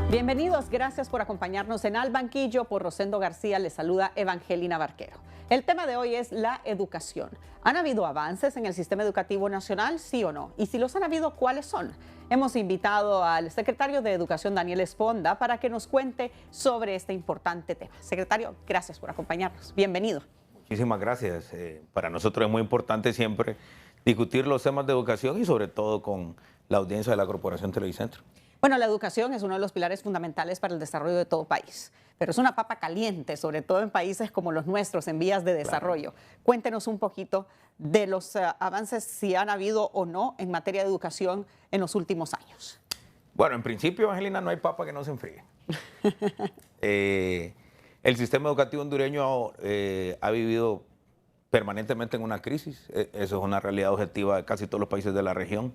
Bienvenidos, gracias por acompañarnos en Al Banquillo. Por Rosendo García les saluda Evangelina Barquero. El tema de hoy es la educación. ¿Han habido avances en el sistema educativo nacional, sí o no? Y si los han habido, ¿cuáles son? Hemos invitado al secretario de Educación, Daniel Esponda, para que nos cuente sobre este importante tema. Secretario, gracias por acompañarnos. Bienvenido. Muchísimas gracias. Para nosotros es muy importante siempre discutir los temas de educación y sobre todo con la audiencia de la Corporación Televicentro. Bueno, la educación es uno de los pilares fundamentales para el desarrollo de todo país, pero es una papa caliente, sobre todo en países como los nuestros, en vías de desarrollo. Claro. Cuéntenos un poquito de los avances, si han habido o no en materia de educación en los últimos años. Bueno, en principio, Angelina, no hay papa que no se enfríe. El sistema educativo hondureño ha vivido permanentemente en una crisis. Eso es una realidad objetiva de casi todos los países de la región.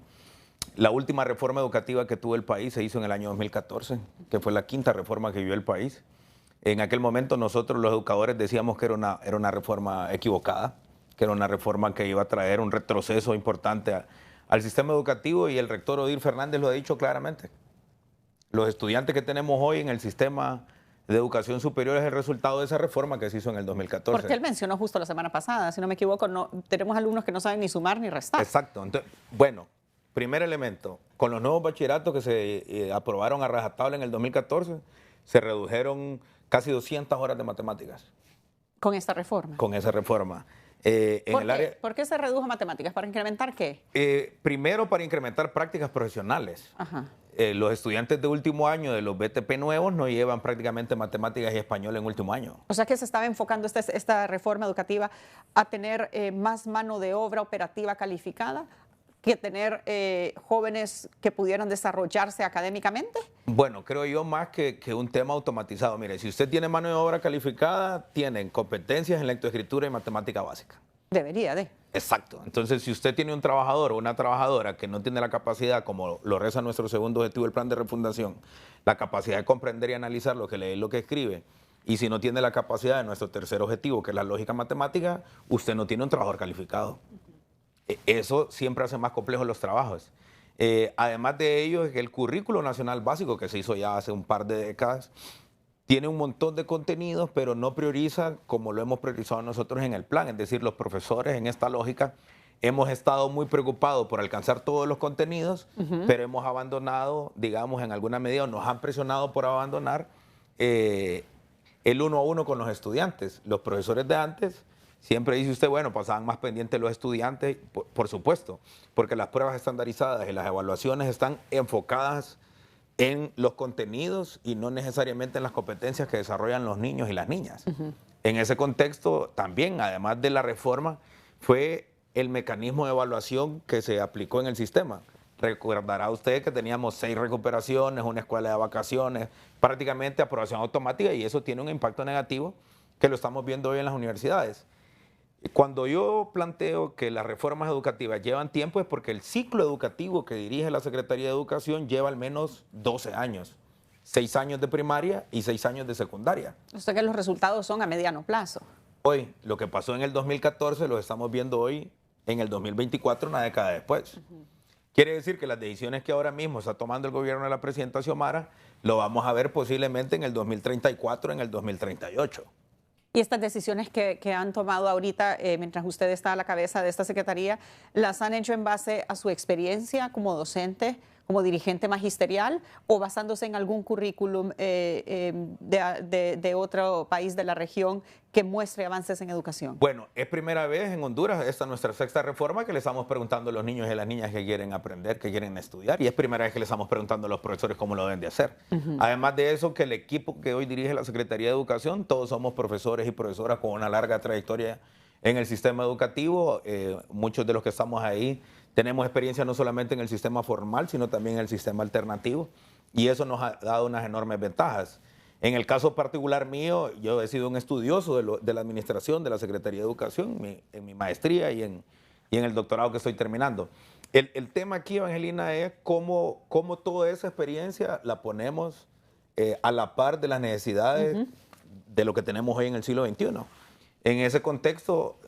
La última reforma educativa que tuvo el país se hizo en el año 2014, que fue la quinta reforma que vio el país. En aquel momento nosotros los educadores decíamos que era una reforma equivocada, que era una reforma que iba a traer un retroceso importante al sistema educativo, y el rector Odil Fernández lo ha dicho claramente. Los estudiantes que tenemos hoy en el sistema de educación superior es el resultado de esa reforma que se hizo en el 2014. Porque él mencionó justo la semana pasada, si no me equivoco, no, tenemos alumnos que no saben ni sumar ni restar. Exacto. Entonces, bueno, primer elemento, con los nuevos bachilleratos que se aprobaron a rajatabla en el 2014, se redujeron casi 200 horas de matemáticas. ¿Con esta reforma? Con esa reforma. ¿Por qué se redujo matemáticas? ¿Para incrementar qué? Primero, para incrementar prácticas profesionales. Ajá. Los estudiantes de último año de los BTP nuevos no llevan prácticamente matemáticas y español en último año. O sea que se estaba enfocando esta reforma educativa a tener más mano de obra operativa calificada, que tener jóvenes que pudieran desarrollarse académicamente. Bueno, creo yo más que un tema automatizado. Mire, si usted tiene mano de obra calificada, tienen competencias en lectoescritura y matemática básica. Debería de. Exacto. Entonces, si usted tiene un trabajador o una trabajadora que no tiene la capacidad, como lo reza nuestro segundo objetivo del plan de refundación, la capacidad de comprender y analizar lo que lee y lo que escribe, y si no tiene la capacidad de nuestro tercer objetivo, que es la lógica matemática, usted no tiene un trabajador calificado. Eso siempre hace más complejos los trabajos. Además de ello, el currículo nacional básico, que se hizo ya hace un par de décadas, tiene un montón de contenidos, pero no prioriza como lo hemos priorizado nosotros en el plan. Es decir, los profesores en esta lógica hemos estado muy preocupados por alcanzar todos los contenidos, pero hemos abandonado, digamos, en alguna medida, nos han presionado por abandonar el 1 a 1 con los estudiantes. Los profesores de antes, siempre dice usted, bueno, pasaban más pendientes los estudiantes, por supuesto, porque las pruebas estandarizadas y las evaluaciones están enfocadas en los contenidos y no necesariamente en las competencias que desarrollan los niños y las niñas. En ese contexto, también, además de la reforma, fue el mecanismo de evaluación que se aplicó en el sistema. Recordará usted que teníamos 6 recuperaciones, una escuela de vacaciones, prácticamente aprobación automática, y eso tiene un impacto negativo que lo estamos viendo hoy en las universidades. Cuando yo planteo que las reformas educativas llevan tiempo es porque el ciclo educativo que dirige la Secretaría de Educación lleva al menos 12 años, 6 años de primaria y 6 años de secundaria. O sea que los resultados son a mediano plazo. Hoy, lo que pasó en el 2014 lo estamos viendo hoy en el 2024, una década después. Quiere decir que las decisiones que ahora mismo está tomando el gobierno de la presidenta Xiomara lo vamos a ver posiblemente en el 2034, en el 2038. Y estas decisiones que han tomado ahorita, mientras usted está a la cabeza de esta secretaría, ¿las han hecho en base a su experiencia como docente, como dirigente magisterial, o basándose en algún currículum de otro país de la región que muestre avances en educación? Bueno, es primera vez en Honduras, esta es nuestra 6ª reforma, que le estamos preguntando a los niños y las niñas que quieren aprender, que quieren estudiar, y es primera vez que le estamos preguntando a los profesores cómo lo deben de hacer. Además de eso, que el equipo que hoy dirige la Secretaría de Educación, todos somos profesores y profesoras con una larga trayectoria en el sistema educativo. Muchos de los que estamos ahí tenemos experiencia no solamente en el sistema formal, sino también en el sistema alternativo, y eso nos ha dado unas enormes ventajas. En el caso particular mío, yo he sido un estudioso de la administración de la Secretaría de Educación en mi maestría y en el doctorado que estoy terminando. El tema aquí, Evangelina, es cómo toda esa experiencia la ponemos a la par de las necesidades de lo que tenemos hoy en el siglo XXI. En ese contexto,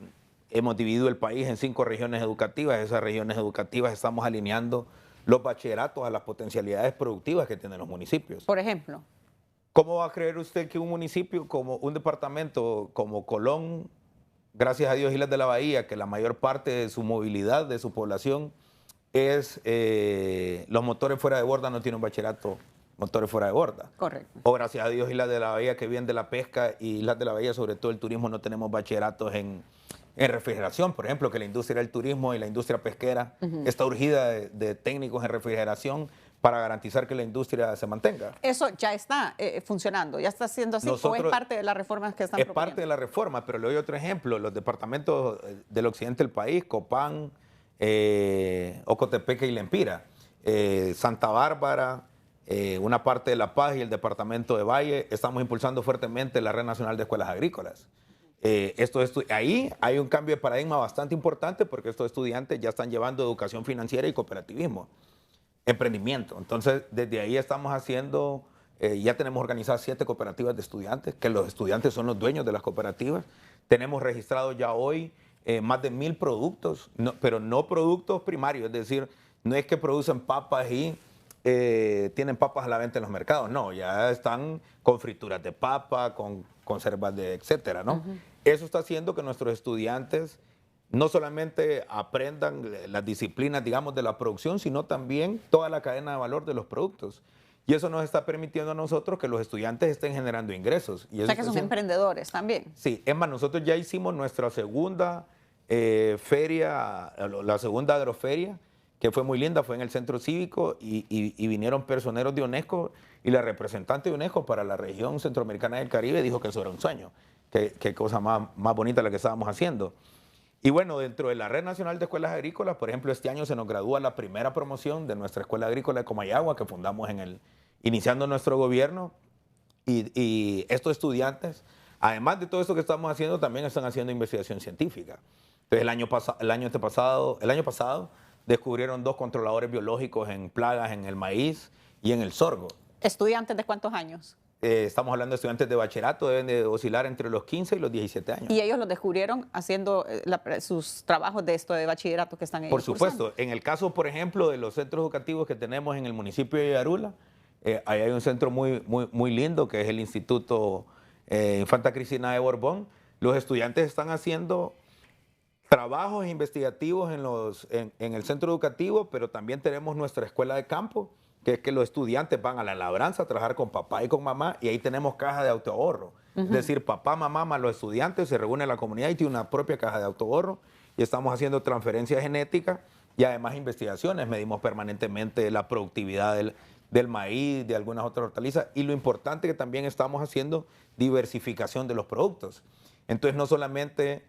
hemos dividido el país en 5 regiones educativas. Esas regiones educativas estamos alineando los bachilleratos a las potencialidades productivas que tienen los municipios. Por ejemplo. ¿Cómo va a creer usted que un municipio como un departamento como Colón, gracias a Dios Islas de la Bahía, que la mayor parte de su movilidad, de su población, es los motores fuera de borda, no tiene un bachillerato motores fuera de borda? Correcto. O gracias a Dios Islas de la Bahía, que viven de la pesca, y Islas de la Bahía, sobre todo el turismo, no tenemos bachilleratos en refrigeración, por ejemplo, que la industria del turismo y la industria pesquera está urgida de técnicos en refrigeración para garantizar que la industria se mantenga. Eso ya está funcionando, ya está siendo así, o es parte de las reformas que están proponiendo. Es parte de la reforma, pero le doy otro ejemplo. Los departamentos del occidente del país, Copán, Ocotepeque y Lempira, Santa Bárbara, una parte de La Paz y el departamento de Valle, estamos impulsando fuertemente la Red Nacional de Escuelas Agrícolas. Ahí hay un cambio de paradigma bastante importante porque estos estudiantes ya están llevando educación financiera y cooperativismo, emprendimiento. Entonces, desde ahí estamos haciendo, ya tenemos organizadas 7 cooperativas de estudiantes, que los estudiantes son los dueños de las cooperativas. Tenemos registrados ya hoy más de 1000 productos, pero no productos primarios, es decir, no es que producen papas y tienen papas a la venta en los mercados, no, ya están con frituras de papa, con conservas de etcétera, ¿no? Eso está haciendo que nuestros estudiantes no solamente aprendan las disciplinas, digamos, de la producción, sino también toda la cadena de valor de los productos. Y eso nos está permitiendo a nosotros que los estudiantes estén generando ingresos. Y o sea que son emprendedores también. Sí, es más, nosotros ya hicimos nuestra segunda feria, la segunda agroferia, que fue muy linda, fue en el Centro Cívico y vinieron personeros de UNESCO y la representante de UNESCO para la región centroamericana del Caribe dijo que eso era un sueño, qué cosa más bonita la que estábamos haciendo. Y bueno, dentro de la Red Nacional de Escuelas Agrícolas, por ejemplo, este año se nos gradúa la primera promoción de nuestra Escuela Agrícola de Comayagua, que fundamos iniciando nuestro gobierno. Y estos estudiantes, además de todo esto que estamos haciendo, también están haciendo investigación científica. Entonces, el año pasado descubrieron 2 controladores biológicos en plagas en el maíz y en el sorgo. ¿Estudiantes de cuántos años? Estamos hablando de estudiantes de bachillerato, deben de oscilar entre los 15 y los 17 años. ¿Y ellos los descubrieron haciendo sus trabajos de esto de bachillerato que están ellos Por supuesto. cursando? En el caso, por ejemplo, de los centros educativos que tenemos en el municipio de Yarula, ahí hay un centro muy lindo que es el Instituto Infanta Cristina de Borbón. Los estudiantes están haciendo trabajos investigativos en el centro educativo, pero también tenemos nuestra escuela de campo, que es que los estudiantes van a la labranza a trabajar con papá y con mamá, y ahí tenemos caja de autoahorro. Es decir, papá, mamá, más los estudiantes se reúnen en la comunidad y tienen una propia caja de autoahorro, y estamos haciendo transferencias genéticas y además investigaciones. Medimos permanentemente la productividad del maíz, de algunas otras hortalizas, y lo importante que también estamos haciendo diversificación de los productos. Entonces, no solamente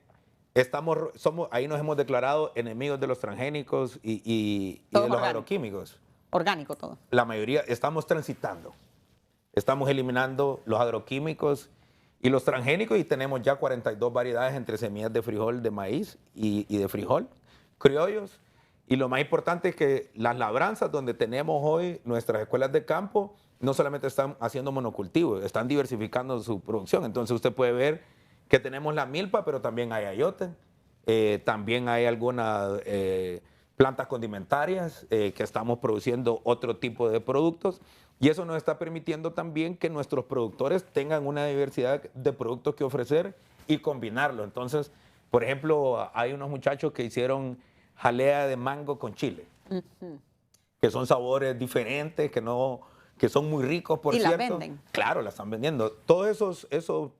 ahí nos hemos declarado enemigos de los transgénicos y de los agroquímicos. Orgánico todo. La mayoría estamos transitando. Estamos eliminando los agroquímicos y los transgénicos y tenemos ya 42 variedades entre semillas de frijol, de maíz y de frijol, criollos. Y lo más importante es que las labranzas donde tenemos hoy nuestras escuelas de campo no solamente están haciendo monocultivos, están diversificando su producción. Entonces usted puede ver que tenemos la milpa, pero también hay ayote, también hay algunas plantas condimentarias, que estamos produciendo otro tipo de productos, y eso nos está permitiendo también que nuestros productores tengan una diversidad de productos que ofrecer y combinarlo. Entonces, por ejemplo, hay unos muchachos que hicieron jalea de mango con chile, que son sabores diferentes, que son muy ricos, por cierto. ¿Y la venden? Claro, la están vendiendo. Todos esos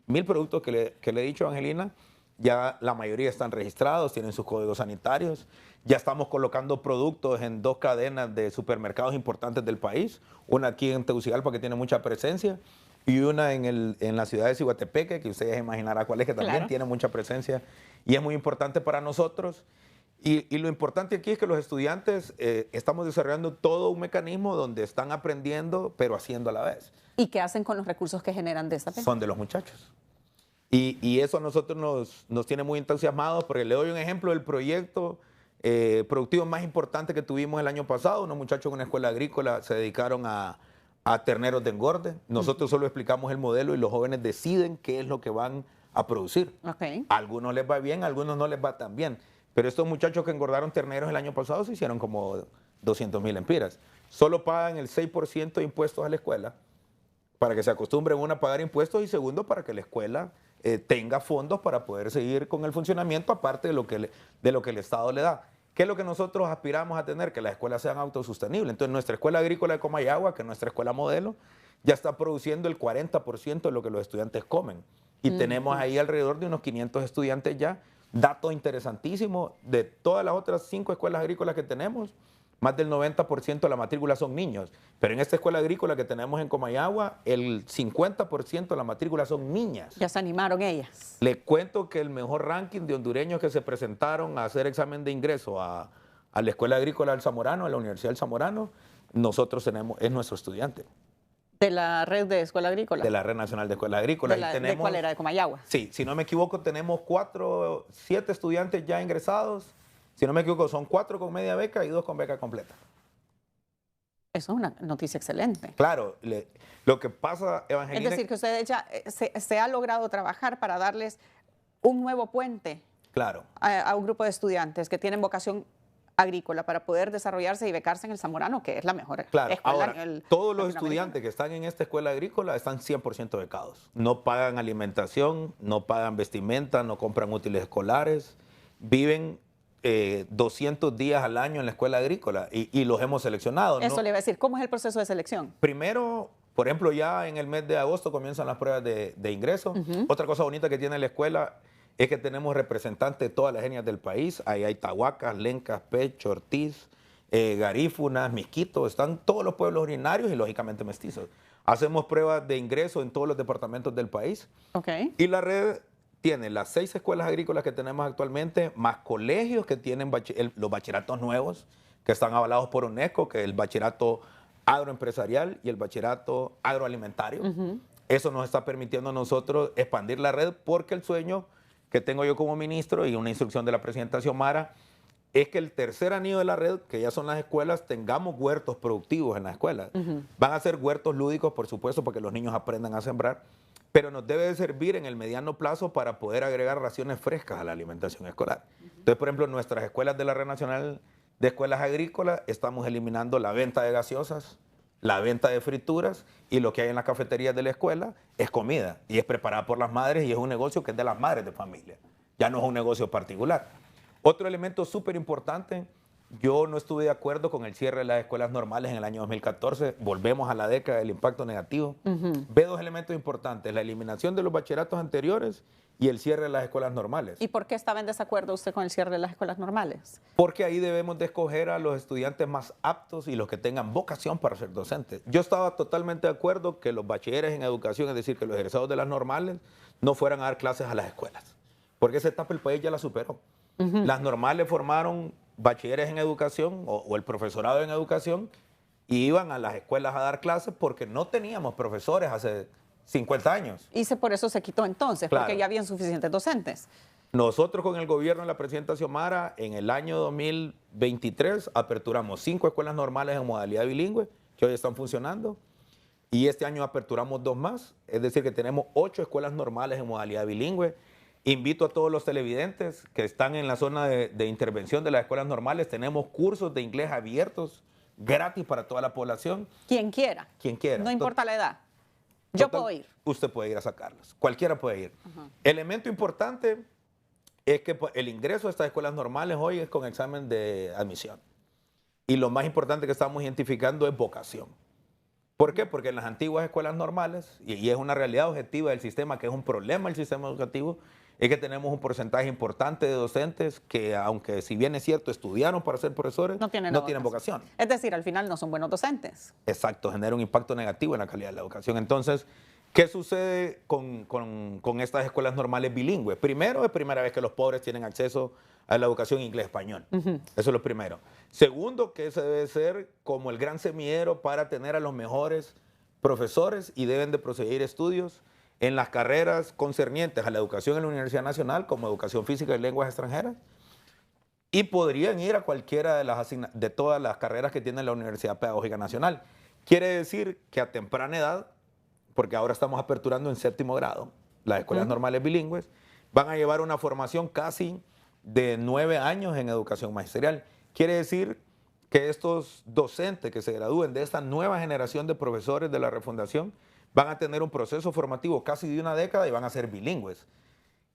1000 productos que le he dicho, Angelina, ya la mayoría están registrados, tienen sus códigos sanitarios. Ya estamos colocando productos en 2 cadenas de supermercados importantes del país. Una aquí en Tegucigalpa, que tiene mucha presencia, y una en la ciudad de Ciguatepeque, que ustedes imaginarán cuál es, que también tiene mucha presencia y es muy importante para nosotros. Y lo importante aquí es que los estudiantes estamos desarrollando todo un mecanismo donde están aprendiendo, pero haciendo a la vez. ¿Y qué hacen con los recursos que generan de esta pesca? Son de los muchachos. Y eso a nosotros nos tiene muy entusiasmados, porque le doy un ejemplo del proyecto productivo más importante que tuvimos el año pasado. Unos muchachos en una escuela agrícola se dedicaron a terneros de engorde. Nosotros solo explicamos el modelo y los jóvenes deciden qué es lo que van a producir. A algunos les va bien, a algunos no les va tan bien. Pero estos muchachos que engordaron terneros el año pasado se hicieron como 200.000 lempiras. Solo pagan el 6% de impuestos a la escuela para que se acostumbren, uno, a pagar impuestos y segundo, para que la escuela tenga fondos para poder seguir con el funcionamiento, aparte de lo que el Estado le da. ¿Qué es lo que nosotros aspiramos a tener? Que las escuelas sean autosostenibles. Entonces, nuestra escuela agrícola de Comayagua, que es nuestra escuela modelo, ya está produciendo el 40% de lo que los estudiantes comen. Y tenemos ahí alrededor de unos 500 estudiantes ya. Dato interesantísimo, de todas las otras 5 escuelas agrícolas que tenemos, más del 90% de la matrícula son niños. Pero en esta escuela agrícola que tenemos en Comayagua, el 50% de la matrícula son niñas. Ya se animaron ellas. Le cuento que el mejor ranking de hondureños que se presentaron a hacer examen de ingreso a la Escuela Agrícola del Zamorano, a la Universidad del Zamorano, nosotros tenemos, es nuestro estudiante. ¿De la red de escuela agrícola? De la Red Nacional de Escuela Agrícola. ¿De cuál era? ¿De Comayagua? Sí, si no me equivoco, tenemos 7 estudiantes ya ingresados. Si no me equivoco, son 4 con media beca y 2 con beca completa. Eso es una noticia excelente. Claro, lo que pasa, Evangelina... Es decir, que ustedes ya se ha logrado trabajar para darles un nuevo puente, claro, a un grupo de estudiantes que tienen vocación agrícola para poder desarrollarse y becarse en el Zamorano, que es la mejor claro. escuela. Ahora, todos los estudiantes que están en esta escuela agrícola están 100% becados. No pagan alimentación, no pagan vestimenta, no compran útiles escolares, viven 200 días al año en la escuela agrícola y los hemos seleccionado. Eso le iba a decir, ¿cómo es el proceso de selección? Primero, por ejemplo, ya en el mes de agosto comienzan las pruebas de ingreso. Otra cosa bonita que tiene la escuela es que tenemos representantes de todas las etnias del país. Ahí hay tahuacas, lencas, pecho, ortiz, garífunas, misquitos. Están todos los pueblos originarios y lógicamente mestizos. Hacemos pruebas de ingreso en todos los departamentos del país. Okay. Y la red tiene las 6 escuelas agrícolas que tenemos actualmente, más colegios que tienen los bachilleratos nuevos, que están avalados por UNESCO, que es el bachillerato agroempresarial y el bachillerato agroalimentario. Eso nos está permitiendo a nosotros expandir la red, porque el sueño que tengo yo como ministro y una instrucción de la presidenta Xiomara es que el tercer anillo de la red, que ya son las escuelas, tengamos huertos productivos en las escuelas. Van a ser huertos lúdicos, por supuesto, para que los niños aprendan a sembrar, pero nos debe de servir en el mediano plazo para poder agregar raciones frescas a la alimentación escolar. Entonces, por ejemplo, en nuestras escuelas de la Red Nacional de Escuelas Agrícolas estamos eliminando la venta de gaseosas, la venta de frituras, y lo que hay en las cafeterías de la escuela es comida y es preparada por las madres y es un negocio que es de las madres de familia, ya no es un negocio particular. Otro elemento súper importante, yo no estuve de acuerdo con el cierre de las escuelas normales en el año 2014, volvemos a la década del impacto negativo. Ve 2 elementos importantes, la eliminación de los bachilleratos anteriores y el cierre de las escuelas normales. ¿Y por qué estaba en desacuerdo usted con el cierre de las escuelas normales? Porque ahí debemos de escoger a los estudiantes más aptos y los que tengan vocación para ser docentes. Yo estaba totalmente de acuerdo que los bachilleres en educación, es decir, que los egresados de las normales, no fueran a dar clases a las escuelas, porque esa etapa el país ya la superó. Las normales formaron bachilleres en educación o el profesorado en educación y iban a las escuelas a dar clases porque no teníamos profesores hace 50 años. Y por eso se quitó entonces, Claro. porque ya habían suficientes docentes. Nosotros con el gobierno de la presidenta Xiomara, en el año 2023, aperturamos 5 escuelas normales en modalidad bilingüe, que hoy están funcionando, y este año aperturamos 2 más, es decir, que tenemos 8 escuelas normales en modalidad bilingüe. Invito a todos los televidentes que están en la zona de intervención de las escuelas normales, tenemos cursos de inglés abiertos, gratis para toda la población. Quien quiera. Quien quiera. No importa la edad. Yo puedo ir. Usted puede ir a sacarlos, cualquiera puede ir. Elemento importante es que el ingreso a estas escuelas normales hoy es con examen de admisión. Y lo más importante que estamos identificando es vocación. ¿Por qué? Porque en las antiguas escuelas normales, y es una realidad objetiva del sistema, que es un problema del sistema educativo, es que tenemos un porcentaje importante de docentes que, aunque si bien es cierto, estudiaron para ser profesores, no tienen vocación. Es decir, al final no son buenos docentes. Exacto, genera un impacto negativo en la calidad de la educación. Entonces, ¿qué sucede con estas escuelas normales bilingües? Primero, es primera vez que los pobres tienen acceso a la educación inglés-español. Eso es lo primero. Segundo, que ese debe ser como el gran semillero para tener a los mejores profesores y deben de proseguir estudios en las carreras concernientes a la educación en la Universidad Nacional, como educación física y lenguas extranjeras, y podrían ir a cualquiera de todas las carreras que tiene la Universidad Pedagógica Nacional. Quiere decir que a temprana edad, porque ahora estamos aperturando en 7º grado las escuelas normales bilingües, van a llevar una formación casi de 9 años en educación magisterial. Quiere decir que estos docentes que se gradúen de esta nueva generación de profesores de la refundación van a tener un proceso formativo casi de una década y van a ser bilingües.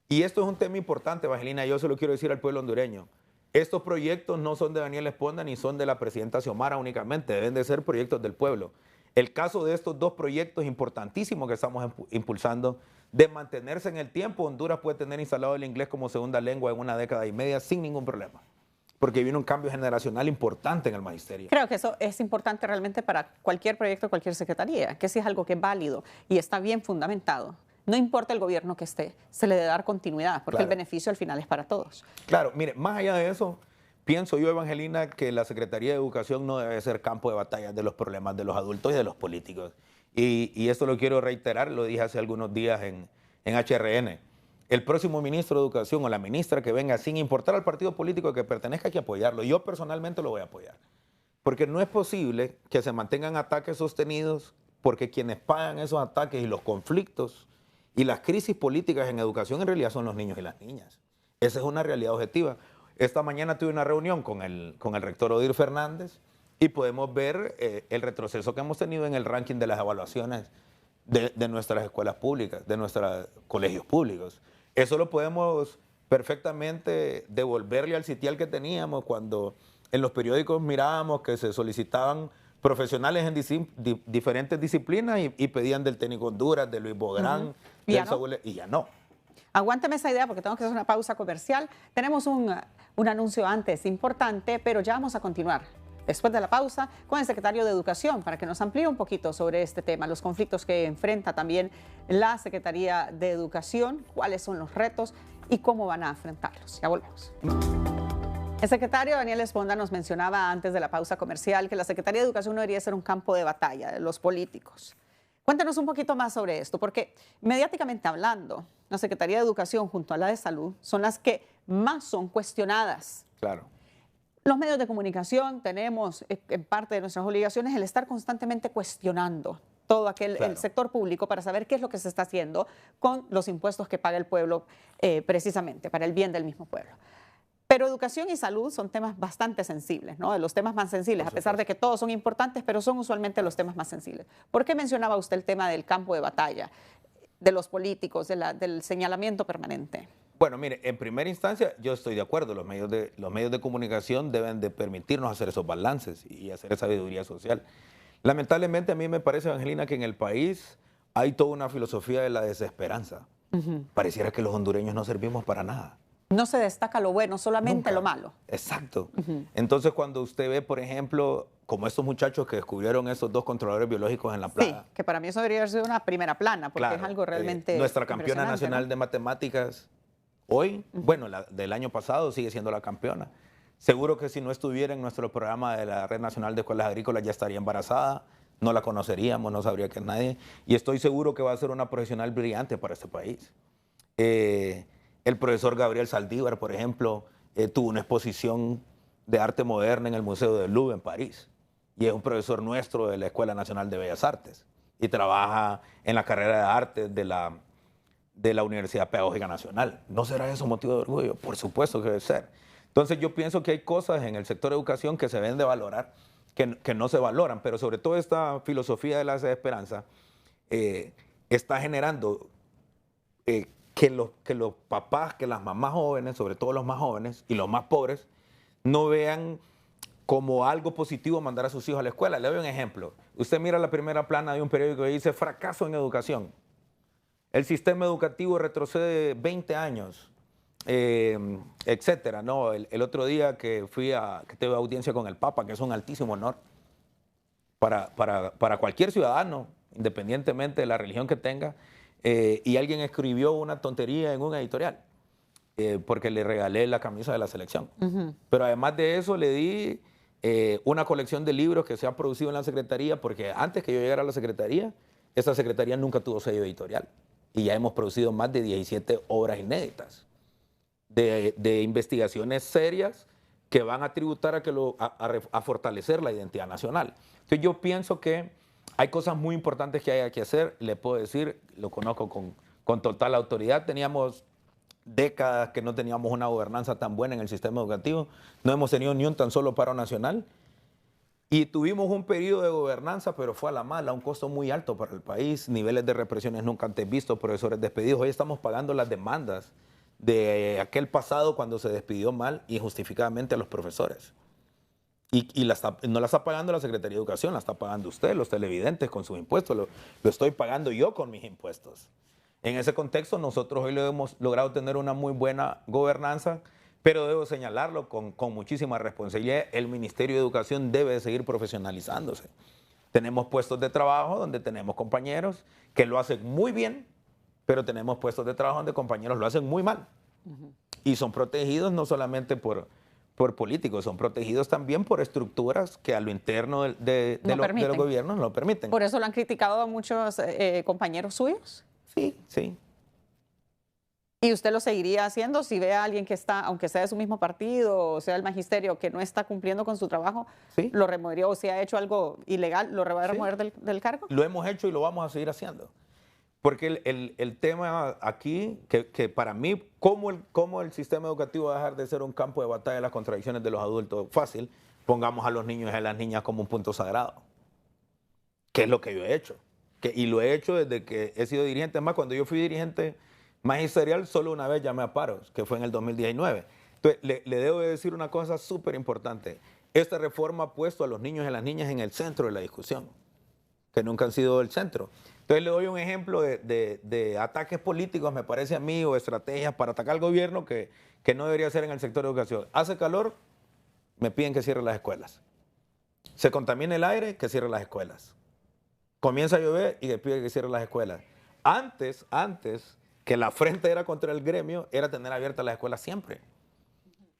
Y esto es un tema importante, Evangelina, yo se lo quiero decir al pueblo hondureño. Estos proyectos no son de Daniel Esponda ni son de la presidenta Xiomara únicamente, deben de ser proyectos del pueblo. El caso de estos dos proyectos importantísimos que estamos impulsando, de mantenerse en el tiempo, Honduras puede tener instalado el inglés como segunda lengua en una década y media sin ningún problema, porque viene un cambio generacional importante en el magisterio. Creo que eso es importante realmente para cualquier proyecto, cualquier secretaría, que si es algo que es válido y está bien fundamentado, no importa el gobierno que esté, se le debe dar continuidad, porque el beneficio al final es para todos. Claro, mire, más allá de eso, pienso yo, Evangelina, que la Secretaría de Educación no debe ser campo de batalla de los problemas de los adultos y de los políticos. Y esto lo quiero reiterar, lo dije hace algunos días en HRN. El próximo ministro de Educación o la ministra que venga, sin importar al partido político que pertenezca, hay que apoyarlo. Yo personalmente lo voy a apoyar. Porque no es posible que se mantengan ataques sostenidos, porque quienes pagan esos ataques y los conflictos y las crisis políticas en educación en realidad son los niños y las niñas. Esa es una realidad objetiva. Esta mañana tuve una reunión con el rector Odir Fernández y podemos ver el retroceso que hemos tenido en el ranking de las evaluaciones de nuestras escuelas públicas, de nuestros colegios públicos. Eso lo podemos perfectamente devolverle al sitial que teníamos cuando en los periódicos mirábamos que se solicitaban profesionales en diferentes disciplinas y pedían del técnico Honduras, de Luis Bográn, y ya no. Aguánteme esa idea porque tengo que hacer una pausa comercial. Tenemos un anuncio antes importante, pero ya vamos a continuar después de la pausa con el secretario de Educación para que nos amplíe un poquito sobre este tema, los conflictos que enfrenta también la Secretaría de Educación, cuáles son los retos y cómo van a enfrentarlos. Ya volvemos. El secretario Daniel Esponda nos mencionaba antes de la pausa comercial que la Secretaría de Educación no debería ser un campo de batalla de los políticos. Cuéntanos un poquito más sobre esto, porque mediáticamente hablando, la Secretaría de Educación junto a la de Salud son las que más son cuestionadas. Claro. Los medios de comunicación tenemos en parte de nuestras obligaciones el estar constantemente cuestionando todo el sector público para saber qué es lo que se está haciendo con los impuestos que paga el pueblo precisamente para el bien del mismo pueblo. Pero educación y salud son temas bastante sensibles, ¿no? De los temas más sensibles, a pesar de que todos son importantes, pero son usualmente los temas más sensibles. ¿Por qué mencionaba usted el tema del campo de batalla, de los políticos, del señalamiento permanente? Bueno, mire, en primera instancia yo estoy de acuerdo, los medios de comunicación deben de permitirnos hacer esos balances y hacer sabiduría social. Lamentablemente a mí me parece, Evangelina, que en el país hay toda una filosofía de la desesperanza. Pareciera que los hondureños no servimos para nada. No se destaca lo bueno, solamente lo malo. Exacto. Entonces, cuando usted ve, por ejemplo, como estos muchachos que descubrieron esos dos controladores biológicos en la plaga. Sí, que para mí eso debería haber sido una primera plana, porque es algo realmente nuestra campeona nacional de matemáticas, hoy, bueno, del año pasado sigue siendo la campeona. Seguro que si no estuviera en nuestro programa de la Red Nacional de Escuelas Agrícolas ya estaría embarazada, no la conoceríamos, no sabría que es nadie. Y estoy seguro que va a ser una profesional brillante para este país. El profesor Gabriel Saldívar, por ejemplo, tuvo una exposición de arte moderna en el Museo del Louvre en París. Y es un profesor nuestro de la Escuela Nacional de Bellas Artes. Y trabaja en la carrera de arte de la Universidad Pedagógica Nacional. ¿No será eso motivo de orgullo? Por supuesto que debe ser. Entonces yo pienso que hay cosas en el sector de educación que se deben de valorar, que no se valoran. Pero sobre todo esta filosofía de la desesperanza está generando que los papás, que las mamás jóvenes, sobre todo los más jóvenes y los más pobres, no vean como algo positivo mandar a sus hijos a la escuela. Le doy un ejemplo. Usted mira la primera plana de un periódico que dice fracaso en educación. El sistema educativo retrocede 20 años, etcétera, ¿no? El otro día que tuve audiencia con el Papa, que es un altísimo honor para cualquier ciudadano, independientemente de la religión que tenga, y alguien escribió una tontería en un editorial porque le regalé la camisa de la selección. Pero además de eso le di una colección de libros que se ha producido en la Secretaría, porque antes que yo llegara a la Secretaría, esta Secretaría nunca tuvo sello editorial. Y ya hemos producido más de 17 obras inéditas de investigaciones serias que van a tributar a fortalecer la identidad nacional. Entonces yo pienso que hay cosas muy importantes que hay que hacer. Le puedo decir, lo conozco con total autoridad. Teníamos décadas que no teníamos una gobernanza tan buena en el sistema educativo. No hemos tenido ni un tan solo paro nacional. Y tuvimos un periodo de gobernanza, pero fue a la mala, un costo muy alto para el país, niveles de represiones nunca antes vistos, profesores despedidos. Hoy estamos pagando las demandas de aquel pasado cuando se despidió mal y injustificadamente a los profesores. No la está pagando la Secretaría de Educación, la está pagando usted, los televidentes con sus impuestos, lo estoy pagando yo con mis impuestos. En ese contexto, nosotros hoy lo hemos logrado tener una muy buena gobernanza, pero debo señalarlo con muchísima responsabilidad, el Ministerio de Educación debe de seguir profesionalizándose. Tenemos puestos de trabajo donde tenemos compañeros que lo hacen muy bien, pero tenemos puestos de trabajo donde compañeros lo hacen muy mal. Y son protegidos no solamente por políticos, son protegidos también por estructuras que a lo interno de los gobiernos no lo permiten. ¿Por eso lo han criticado a muchos compañeros suyos? Sí, sí. ¿Y usted lo seguiría haciendo si ve a alguien que está, aunque sea de su mismo partido o sea del magisterio, que no está cumpliendo con su trabajo, sí, lo removería? O si ha hecho algo ilegal, ¿lo va a remover del cargo? Lo hemos hecho y lo vamos a seguir haciendo. Porque el tema aquí, que para mí, ¿cómo el sistema educativo va a dejar de ser un campo de batalla de las contradicciones de los adultos? Fácil, pongamos a los niños y a las niñas como un punto sagrado, que es lo que yo he hecho. Y lo he hecho desde que he sido dirigente. Es más, cuando yo fui dirigente magisterial, solo una vez llamé a paros, que fue en el 2019. Entonces, le debo de decir una cosa súper importante. Esta reforma ha puesto a los niños y a las niñas en el centro de la discusión, que nunca han sido el centro. Entonces le doy un ejemplo de ataques políticos, me parece a mí, o estrategias para atacar al gobierno que no debería ser en el sector de educación. Hace calor, me piden que cierre las escuelas. Se contamina el aire, que cierre las escuelas. Comienza a llover y me piden que cierre las escuelas. Antes, que la frente era contra el gremio, era tener abiertas las escuelas siempre.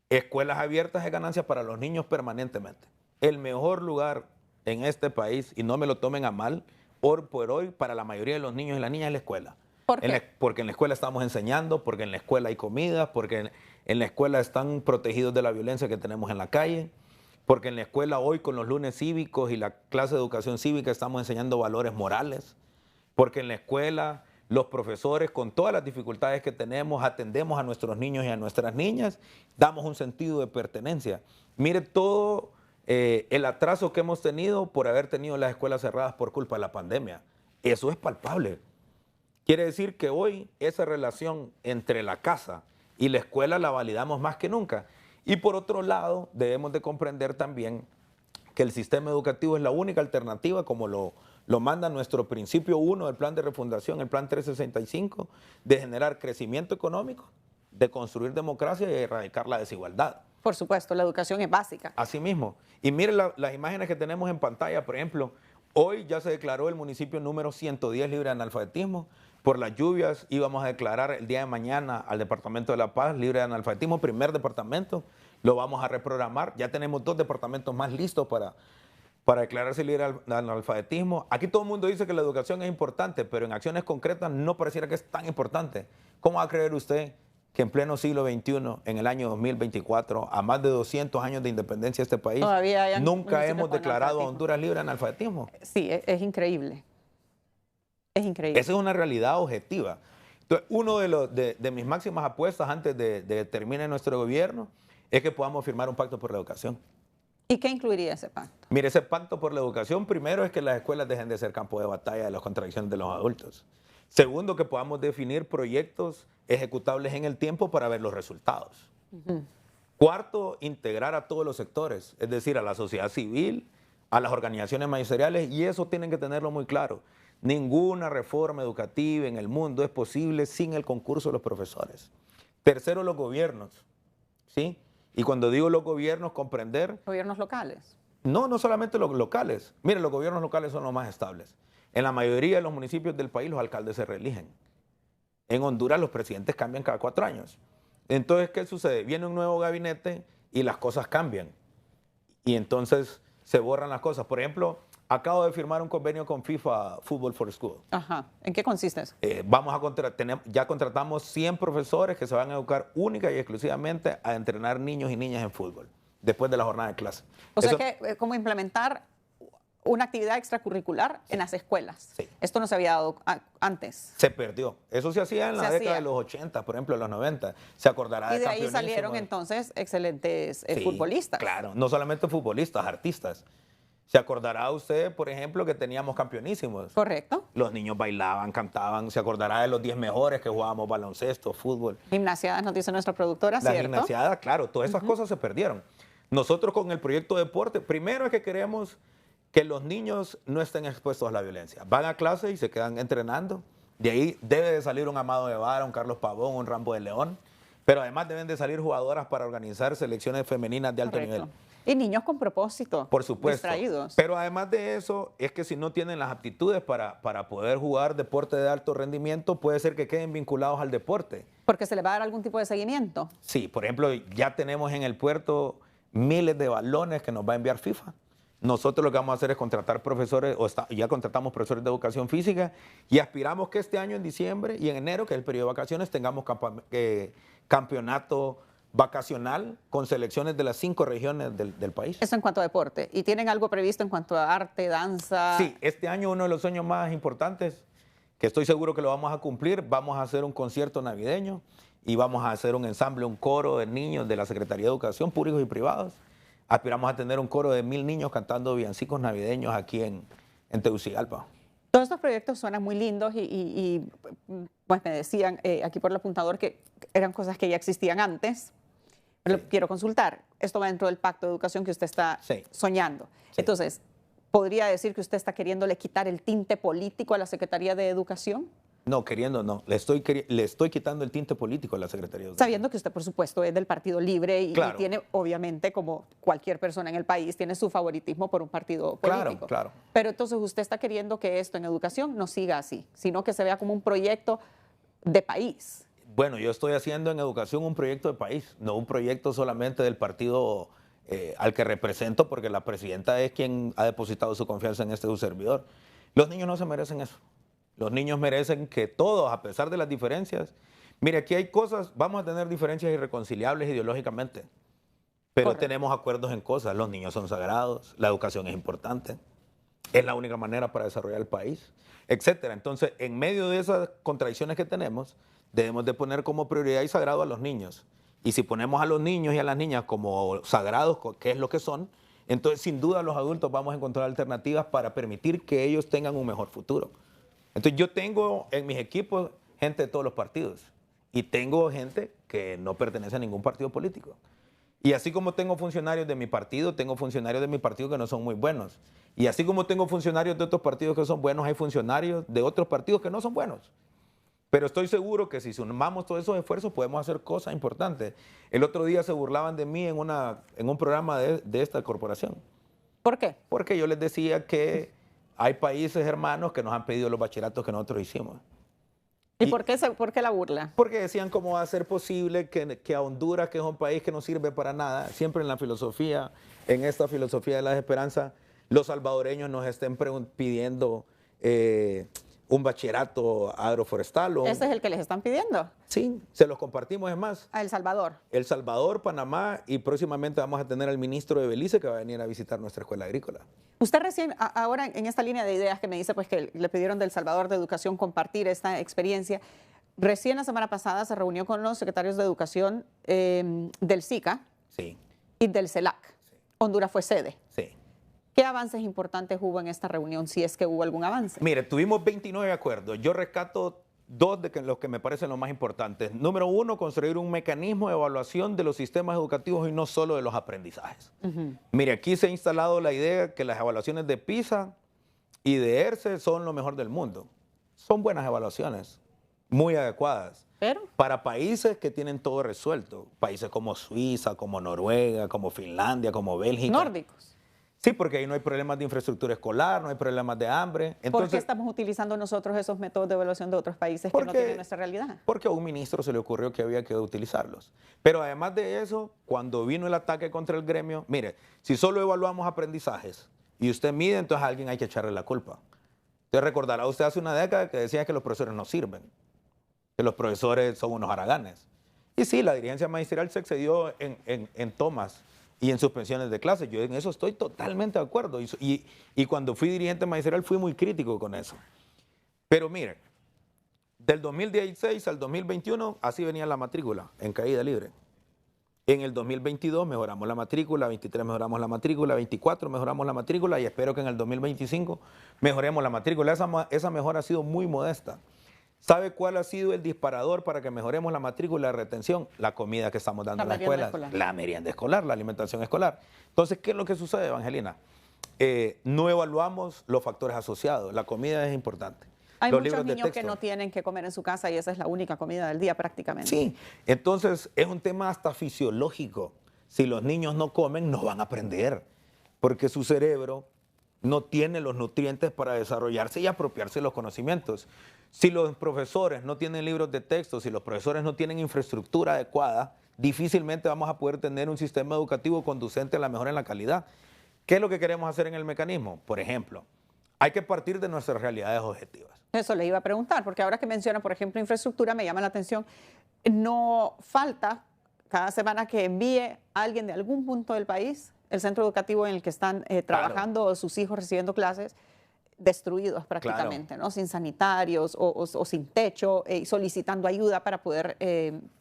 Escuelas abiertas es ganancia para los niños permanentemente. El mejor lugar en este país, y no me lo tomen a mal, hoy por hoy, para la mayoría de los niños y las niñas es la escuela. ¿Por qué? Porque en la escuela estamos enseñando, porque en la escuela hay comida, porque en la escuela están protegidos de la violencia que tenemos en la calle, porque en la escuela hoy con los lunes cívicos y la clase de educación cívica estamos enseñando valores morales, porque en la escuela los profesores con todas las dificultades que tenemos atendemos a nuestros niños y a nuestras niñas, damos un sentido de pertenencia. Mire todo el atraso que hemos tenido por haber tenido las escuelas cerradas por culpa de la pandemia. Eso es palpable. Quiere decir que hoy esa relación entre la casa y la escuela la validamos más que nunca. Y por otro lado, debemos de comprender también que el sistema educativo es la única alternativa, como lo manda nuestro principio 1 del plan de refundación, el plan 365, de generar crecimiento económico, de construir democracia y de erradicar la desigualdad. Por supuesto, la educación es básica. Así mismo. Y miren las imágenes que tenemos en pantalla, por ejemplo, hoy ya se declaró el municipio número 110 libre de analfabetismo. Por las lluvias íbamos a declarar el día de mañana al Departamento de La Paz libre de analfabetismo, primer departamento, lo vamos a reprogramar. Ya tenemos 2 departamentos más listos para declararse libre de analfabetismo. Aquí todo el mundo dice que la educación es importante, pero en acciones concretas no pareciera que es tan importante. ¿Cómo va a creer usted que en pleno siglo XXI, en el año 2024, a más de 200 años de independencia de este país, nunca hemos declarado a Honduras libre de analfabetismo? Sí, es increíble. Es increíble. Esa es una realidad objetiva. Entonces, uno de mis máximas apuestas antes de que termine nuestro gobierno es que podamos firmar un pacto por la educación. ¿Y qué incluiría ese pacto? Mire, ese pacto por la educación, primero es que las escuelas dejen de ser campo de batalla de las contradicciones de los adultos. Segundo, que podamos definir proyectos ejecutables en el tiempo para ver los resultados. Cuarto, integrar a todos los sectores, es decir, a la sociedad civil, a las organizaciones magisteriales, y eso tienen que tenerlo muy claro. Ninguna reforma educativa en el mundo es posible sin el concurso de los profesores. Tercero, los gobiernos, ¿sí? Y cuando digo los gobiernos, comprender... ¿Gobiernos locales? No solamente los locales. Miren, los gobiernos locales son los más estables. En la mayoría de los municipios del país los alcaldes se reeligen. En Honduras los presidentes cambian cada 4 años. Entonces, ¿qué sucede? Viene un nuevo gabinete y las cosas cambian. Y entonces se borran las cosas. Por ejemplo, acabo de firmar un convenio con FIFA Football for School. Ajá. ¿En qué consiste eso? Ya contratamos 100 profesores que se van a educar única y exclusivamente a entrenar niños y niñas en fútbol, después de la jornada de clase. O sea que como implementar una actividad extracurricular en las escuelas. Sí. Esto no se había dado antes. Se perdió. Eso se hacía en la década de los 80, por ejemplo, en los 90. Se acordará de Y de ahí salieron entonces excelentes futbolistas. Claro, no solamente futbolistas, artistas. Se acordará usted, por ejemplo, que teníamos campeonísimos. Correcto. Los niños bailaban, cantaban. Se acordará de los 10 mejores que jugábamos baloncesto, fútbol. Gimnasiadas, nos dice nuestra productora, La ¿cierto? gimnasiada, claro, todas esas cosas se perdieron. Nosotros con el proyecto deporte, primero es que queremos que los niños no estén expuestos a la violencia. Van a clase y se quedan entrenando. De ahí debe de salir un Amado Guevara, un Carlos Pavón, un Rambo de León. Pero además deben de salir jugadoras para organizar selecciones femeninas de alto Correcto. nivel. Y niños con propósito. Por supuesto. Distraídos. Pero además de eso, es que si no tienen las aptitudes para poder jugar deporte de alto rendimiento, puede ser que queden vinculados al deporte. Porque se le va a dar algún tipo de seguimiento. Sí, por ejemplo, ya tenemos en el puerto miles de balones que nos va a enviar FIFA. Nosotros lo que vamos a hacer es contratar profesores, ya contratamos profesores de educación física y aspiramos que este año en diciembre y en enero, que es el periodo de vacaciones, tengamos campeonato vacacional con selecciones de las 5 regiones del país. Eso en cuanto a deporte. ¿Y tienen algo previsto en cuanto a arte, danza? Sí, este año uno de los sueños más importantes, que estoy seguro que lo vamos a cumplir, vamos a hacer un concierto navideño y vamos a hacer un ensamble, un coro de niños de la Secretaría de Educación, públicos y privados. Aspiramos a tener un coro de 1000 niños cantando villancicos navideños aquí en Tegucigalpa. Todos estos proyectos suenan muy lindos y pues me decían aquí por el apuntador que eran cosas que ya existían antes. Pero quiero consultar, esto va dentro del pacto de educación que usted está soñando. Sí. Entonces, ¿podría decir que usted está queriéndole quitar el tinte político a la Secretaría de Educación? No, queriendo no. Le estoy quitando el tinte político a la Secretaría de Educación. Sabiendo que usted, por supuesto, es del Partido Libre y tiene, obviamente, como cualquier persona en el país, tiene su favoritismo por un partido político. Claro. Pero entonces usted está queriendo que esto en educación no siga así, sino que se vea como un proyecto de país. Bueno, yo estoy haciendo en educación un proyecto de país, no un proyecto solamente del partido al que represento, porque la presidenta es quien ha depositado su confianza en este su servidor. Los niños no se merecen eso. Los niños merecen que todos, a pesar de las diferencias, mire, aquí hay cosas, vamos a tener diferencias irreconciliables ideológicamente, pero tenemos acuerdos en cosas. Los niños son sagrados, la educación es importante, es la única manera para desarrollar el país, etcétera. Entonces, en medio de esas contradicciones que tenemos, debemos de poner como prioridad y sagrado a los niños. Y si ponemos a los niños y a las niñas como sagrados, que es lo que son, entonces sin duda los adultos vamos a encontrar alternativas para permitir que ellos tengan un mejor futuro. Entonces yo tengo en mis equipos gente de todos los partidos y tengo gente que no pertenece a ningún partido político. Y así como tengo funcionarios de mi partido, tengo funcionarios de mi partido que no son muy buenos. Y así como tengo funcionarios de otros partidos que son buenos, hay funcionarios de otros partidos que no son buenos. Pero estoy seguro que si sumamos todos esos esfuerzos podemos hacer cosas importantes. El otro día se burlaban de mí en un programa de esta corporación. ¿Por qué? Porque yo les decía que hay países hermanos que nos han pedido los bachilleratos que nosotros hicimos. ¿Y por qué la burla? Porque decían cómo va a ser posible que a Honduras, que es un país que no sirve para nada, siempre en la filosofía, en esta filosofía de la esperanza, los salvadoreños nos estén pidiendo un bachillerato agroforestal. ¿Ese es el que les están pidiendo? Sí, se los compartimos, es más. A El Salvador. El Salvador, Panamá y próximamente vamos a tener al ministro de Belice que va a venir a visitar nuestra escuela agrícola. Usted recién, ahora en esta línea de ideas que me dice pues que le pidieron del Salvador de Educación compartir esta experiencia, recién la semana pasada se reunió con los secretarios de Educación del SICA y del CELAC. Sí. Honduras fue sede. Sí. ¿Qué avances importantes hubo en esta reunión, si es que hubo algún avance? Mire, tuvimos 29 acuerdos. Yo rescato 2 de los que me parecen los más importantes. Número 1, construir un mecanismo de evaluación de los sistemas educativos y no solo de los aprendizajes. Mire, aquí se ha instalado la idea que las evaluaciones de PISA y de ERCE son lo mejor del mundo. Son buenas evaluaciones, muy adecuadas. ¿Pero? Para países que tienen todo resuelto. Países como Suiza, como Noruega, como Finlandia, como Bélgica. Nórdicos. Sí, porque ahí no hay problemas de infraestructura escolar, no hay problemas de hambre. Entonces, ¿por qué estamos utilizando nosotros esos métodos de evaluación de otros países que no tienen nuestra realidad? Porque a un ministro se le ocurrió que había que utilizarlos. Pero además de eso, cuando vino el ataque contra el gremio, mire, si solo evaluamos aprendizajes y usted mide, entonces a alguien hay que echarle la culpa. Usted recordará usted hace una década que decía que los profesores no sirven, que los profesores son unos haraganes. Y sí, la dirigencia magisterial se excedió en tomas y en suspensiones de clases. Yo en eso estoy totalmente de acuerdo. Y cuando fui dirigente magisterial fui muy crítico con eso. Pero mire, del 2016 al 2021 así venía la matrícula en caída libre. En el 2022 mejoramos la matrícula, 23 mejoramos la matrícula, 24 mejoramos la matrícula y espero que en el 2025 mejoremos la matrícula. Esa mejora ha sido muy modesta. ¿Sabe cuál ha sido el disparador para que mejoremos la matrícula y la retención? La comida que estamos dando en las escuelas, la merienda escolar, la alimentación escolar. Entonces, ¿qué es lo que sucede, Evangelina? No evaluamos los factores asociados. La comida es importante. Hay muchos niños que no tienen que comer en su casa y esa es la única comida del día prácticamente. Sí, entonces es un tema hasta fisiológico. Si los niños no comen, no van a aprender, porque su cerebro no tiene los nutrientes para desarrollarse y apropiarse de los conocimientos. Si los profesores no tienen libros de texto, si los profesores no tienen infraestructura adecuada, difícilmente vamos a poder tener un sistema educativo conducente a la mejora en la calidad. ¿Qué es lo que queremos hacer en el mecanismo? Por ejemplo, hay que partir de nuestras realidades objetivas. Eso le iba a preguntar, porque ahora que menciona, por ejemplo, infraestructura, me llama la atención, no falta cada semana que envíe a alguien de algún punto del país, el centro educativo en el que están trabajando sus hijos recibiendo clases, destruidos prácticamente, claro, ¿no? Sin sanitarios o sin techo, solicitando ayuda para poder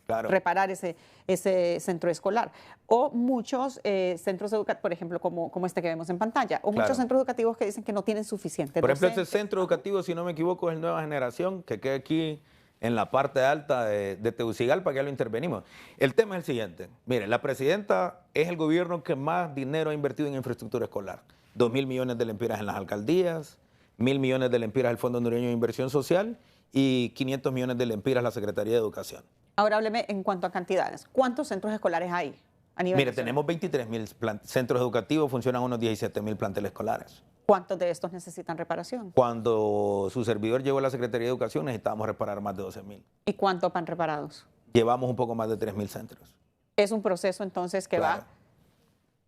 reparar ese centro escolar. O muchos centros educativos, por ejemplo, como este que vemos en pantalla, o muchos centros educativos que dicen que no tienen suficiente. Por ejemplo, este centro educativo, si no me equivoco, es Nueva Generación, que queda aquí en la parte alta de Tegucigalpa, que ya lo intervenimos. El tema es el siguiente. Mire, la presidenta es el gobierno que más dinero ha invertido en infraestructura escolar. 2.000 millones de lempiras en las alcaldías, 1.000 millones de lempiras al Fondo Hondureño de Inversión Social y 500 millones de lempiras a la Secretaría de Educación. Ahora hábleme en cuanto a cantidades. ¿Cuántos centros escolares hay a nivel Mire, nacional? tenemos 23.000 centros educativos, funcionan unos 17.000 planteles escolares. ¿Cuántos de estos necesitan reparación? Cuando su servidor llegó a la Secretaría de Educación necesitábamos reparar más de 12.000. ¿Y cuántos van reparados? Llevamos un poco más de 3.000 centros. Es un proceso entonces que va...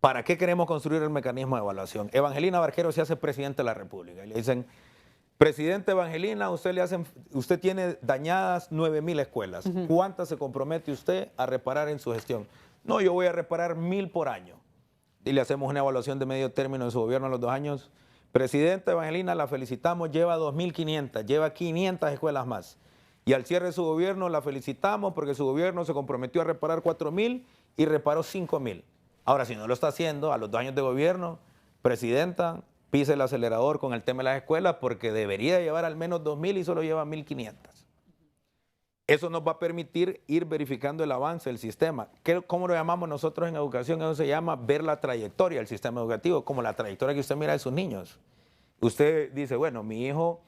¿Para qué queremos construir el mecanismo de evaluación? Evangelina Barquero se hace presidente de la República y le dicen, presidente Evangelina, usted tiene dañadas 9.000 escuelas. ¿Cuántas se compromete usted a reparar en su gestión? No, yo voy a reparar 1.000 por año. Y le hacemos una evaluación de medio término en su gobierno a los 2 años. Presidenta Evangelina, la felicitamos, lleva 2.500, lleva 500 escuelas más. Y al cierre de su gobierno la felicitamos porque su gobierno se comprometió a reparar 4.000 y reparó 5.000. Ahora, si no lo está haciendo, a los 2 años de gobierno, presidenta, pise el acelerador con el tema de las escuelas porque debería llevar al menos 2.000 y solo lleva 1.500. Eso nos va a permitir ir verificando el avance del sistema. ¿Cómo lo llamamos nosotros en educación? Eso se llama ver la trayectoria del sistema educativo, como la trayectoria que usted mira de sus niños. Usted dice, bueno, mi hijo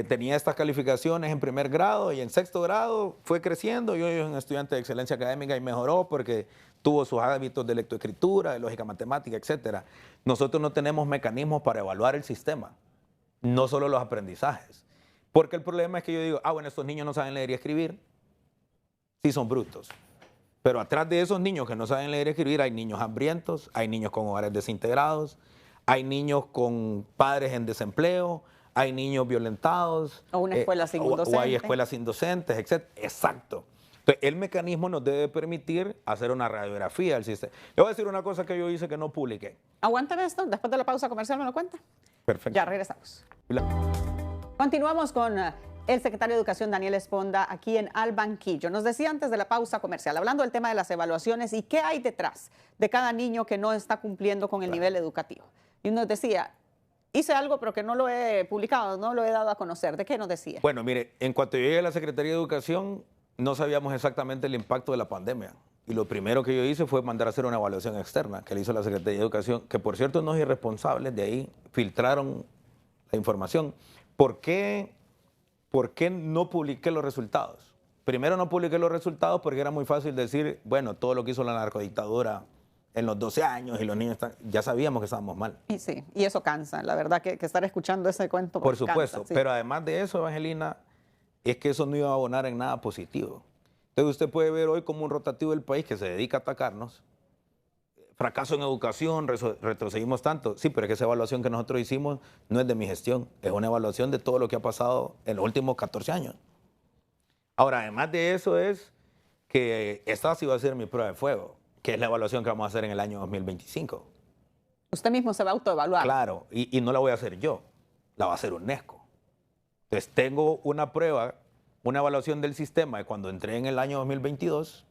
tenía estas calificaciones en 1er grado y en 6º grado fue creciendo y hoy es un estudiante de excelencia académica y mejoró porque tuvo sus hábitos de lectoescritura, de lógica matemática, etc. Nosotros no tenemos mecanismos para evaluar el sistema, no solo los aprendizajes. Porque el problema es que yo digo, bueno, estos niños no saben leer y escribir, sí son brutos. Pero atrás de esos niños que no saben leer y escribir hay niños hambrientos, hay niños con hogares desintegrados, hay niños con padres en desempleo, hay niños violentados. O una escuela sin un docente. O hay escuelas sin docentes, etc. Exacto. Entonces, el mecanismo nos debe permitir hacer una radiografía del sistema. Le voy a decir una cosa que yo hice que no publiqué. Aguántame esto, después de la pausa comercial me lo cuenta. Perfecto. Ya regresamos. Continuamos con el secretario de Educación, Daniel Esponda, aquí en Al Banquillo. Nos decía antes de la pausa comercial, hablando del tema de las evaluaciones y qué hay detrás de cada niño que no está cumpliendo con el nivel educativo. Y nos decía, hice algo pero que no lo he publicado, no lo he dado a conocer. ¿De qué nos decía? Bueno, mire, en cuanto llegué a la Secretaría de Educación, no sabíamos exactamente el impacto de la pandemia. Y lo primero que yo hice fue mandar a hacer una evaluación externa que le hizo la Secretaría de Educación, que por cierto unos irresponsables de ahí filtraron la información. ¿Por qué no publiqué los resultados? Primero no publiqué los resultados porque era muy fácil decir, bueno, todo lo que hizo la narcodictadura en los 12 años y los niños ya sabíamos que estábamos mal. Y sí, y eso cansa, la verdad que estar escuchando ese cuento. Por supuesto, cansa, sí. Pero además de eso, Evangelina, es que eso no iba a abonar en nada positivo. Entonces usted puede ver hoy como un rotativo del país que se dedica a atacarnos. Fracaso en educación, retrocedimos tanto. Sí, pero es que esa evaluación que nosotros hicimos no es de mi gestión, es una evaluación de todo lo que ha pasado en los últimos 14 años. Ahora, además de eso es que esta sí va a ser mi prueba de fuego, que es la evaluación que vamos a hacer en el año 2025. Usted mismo se va a autoevaluar. Claro, y no la voy a hacer yo, la va a hacer UNESCO. Entonces tengo una prueba, una evaluación del sistema de cuando entré en el año 2022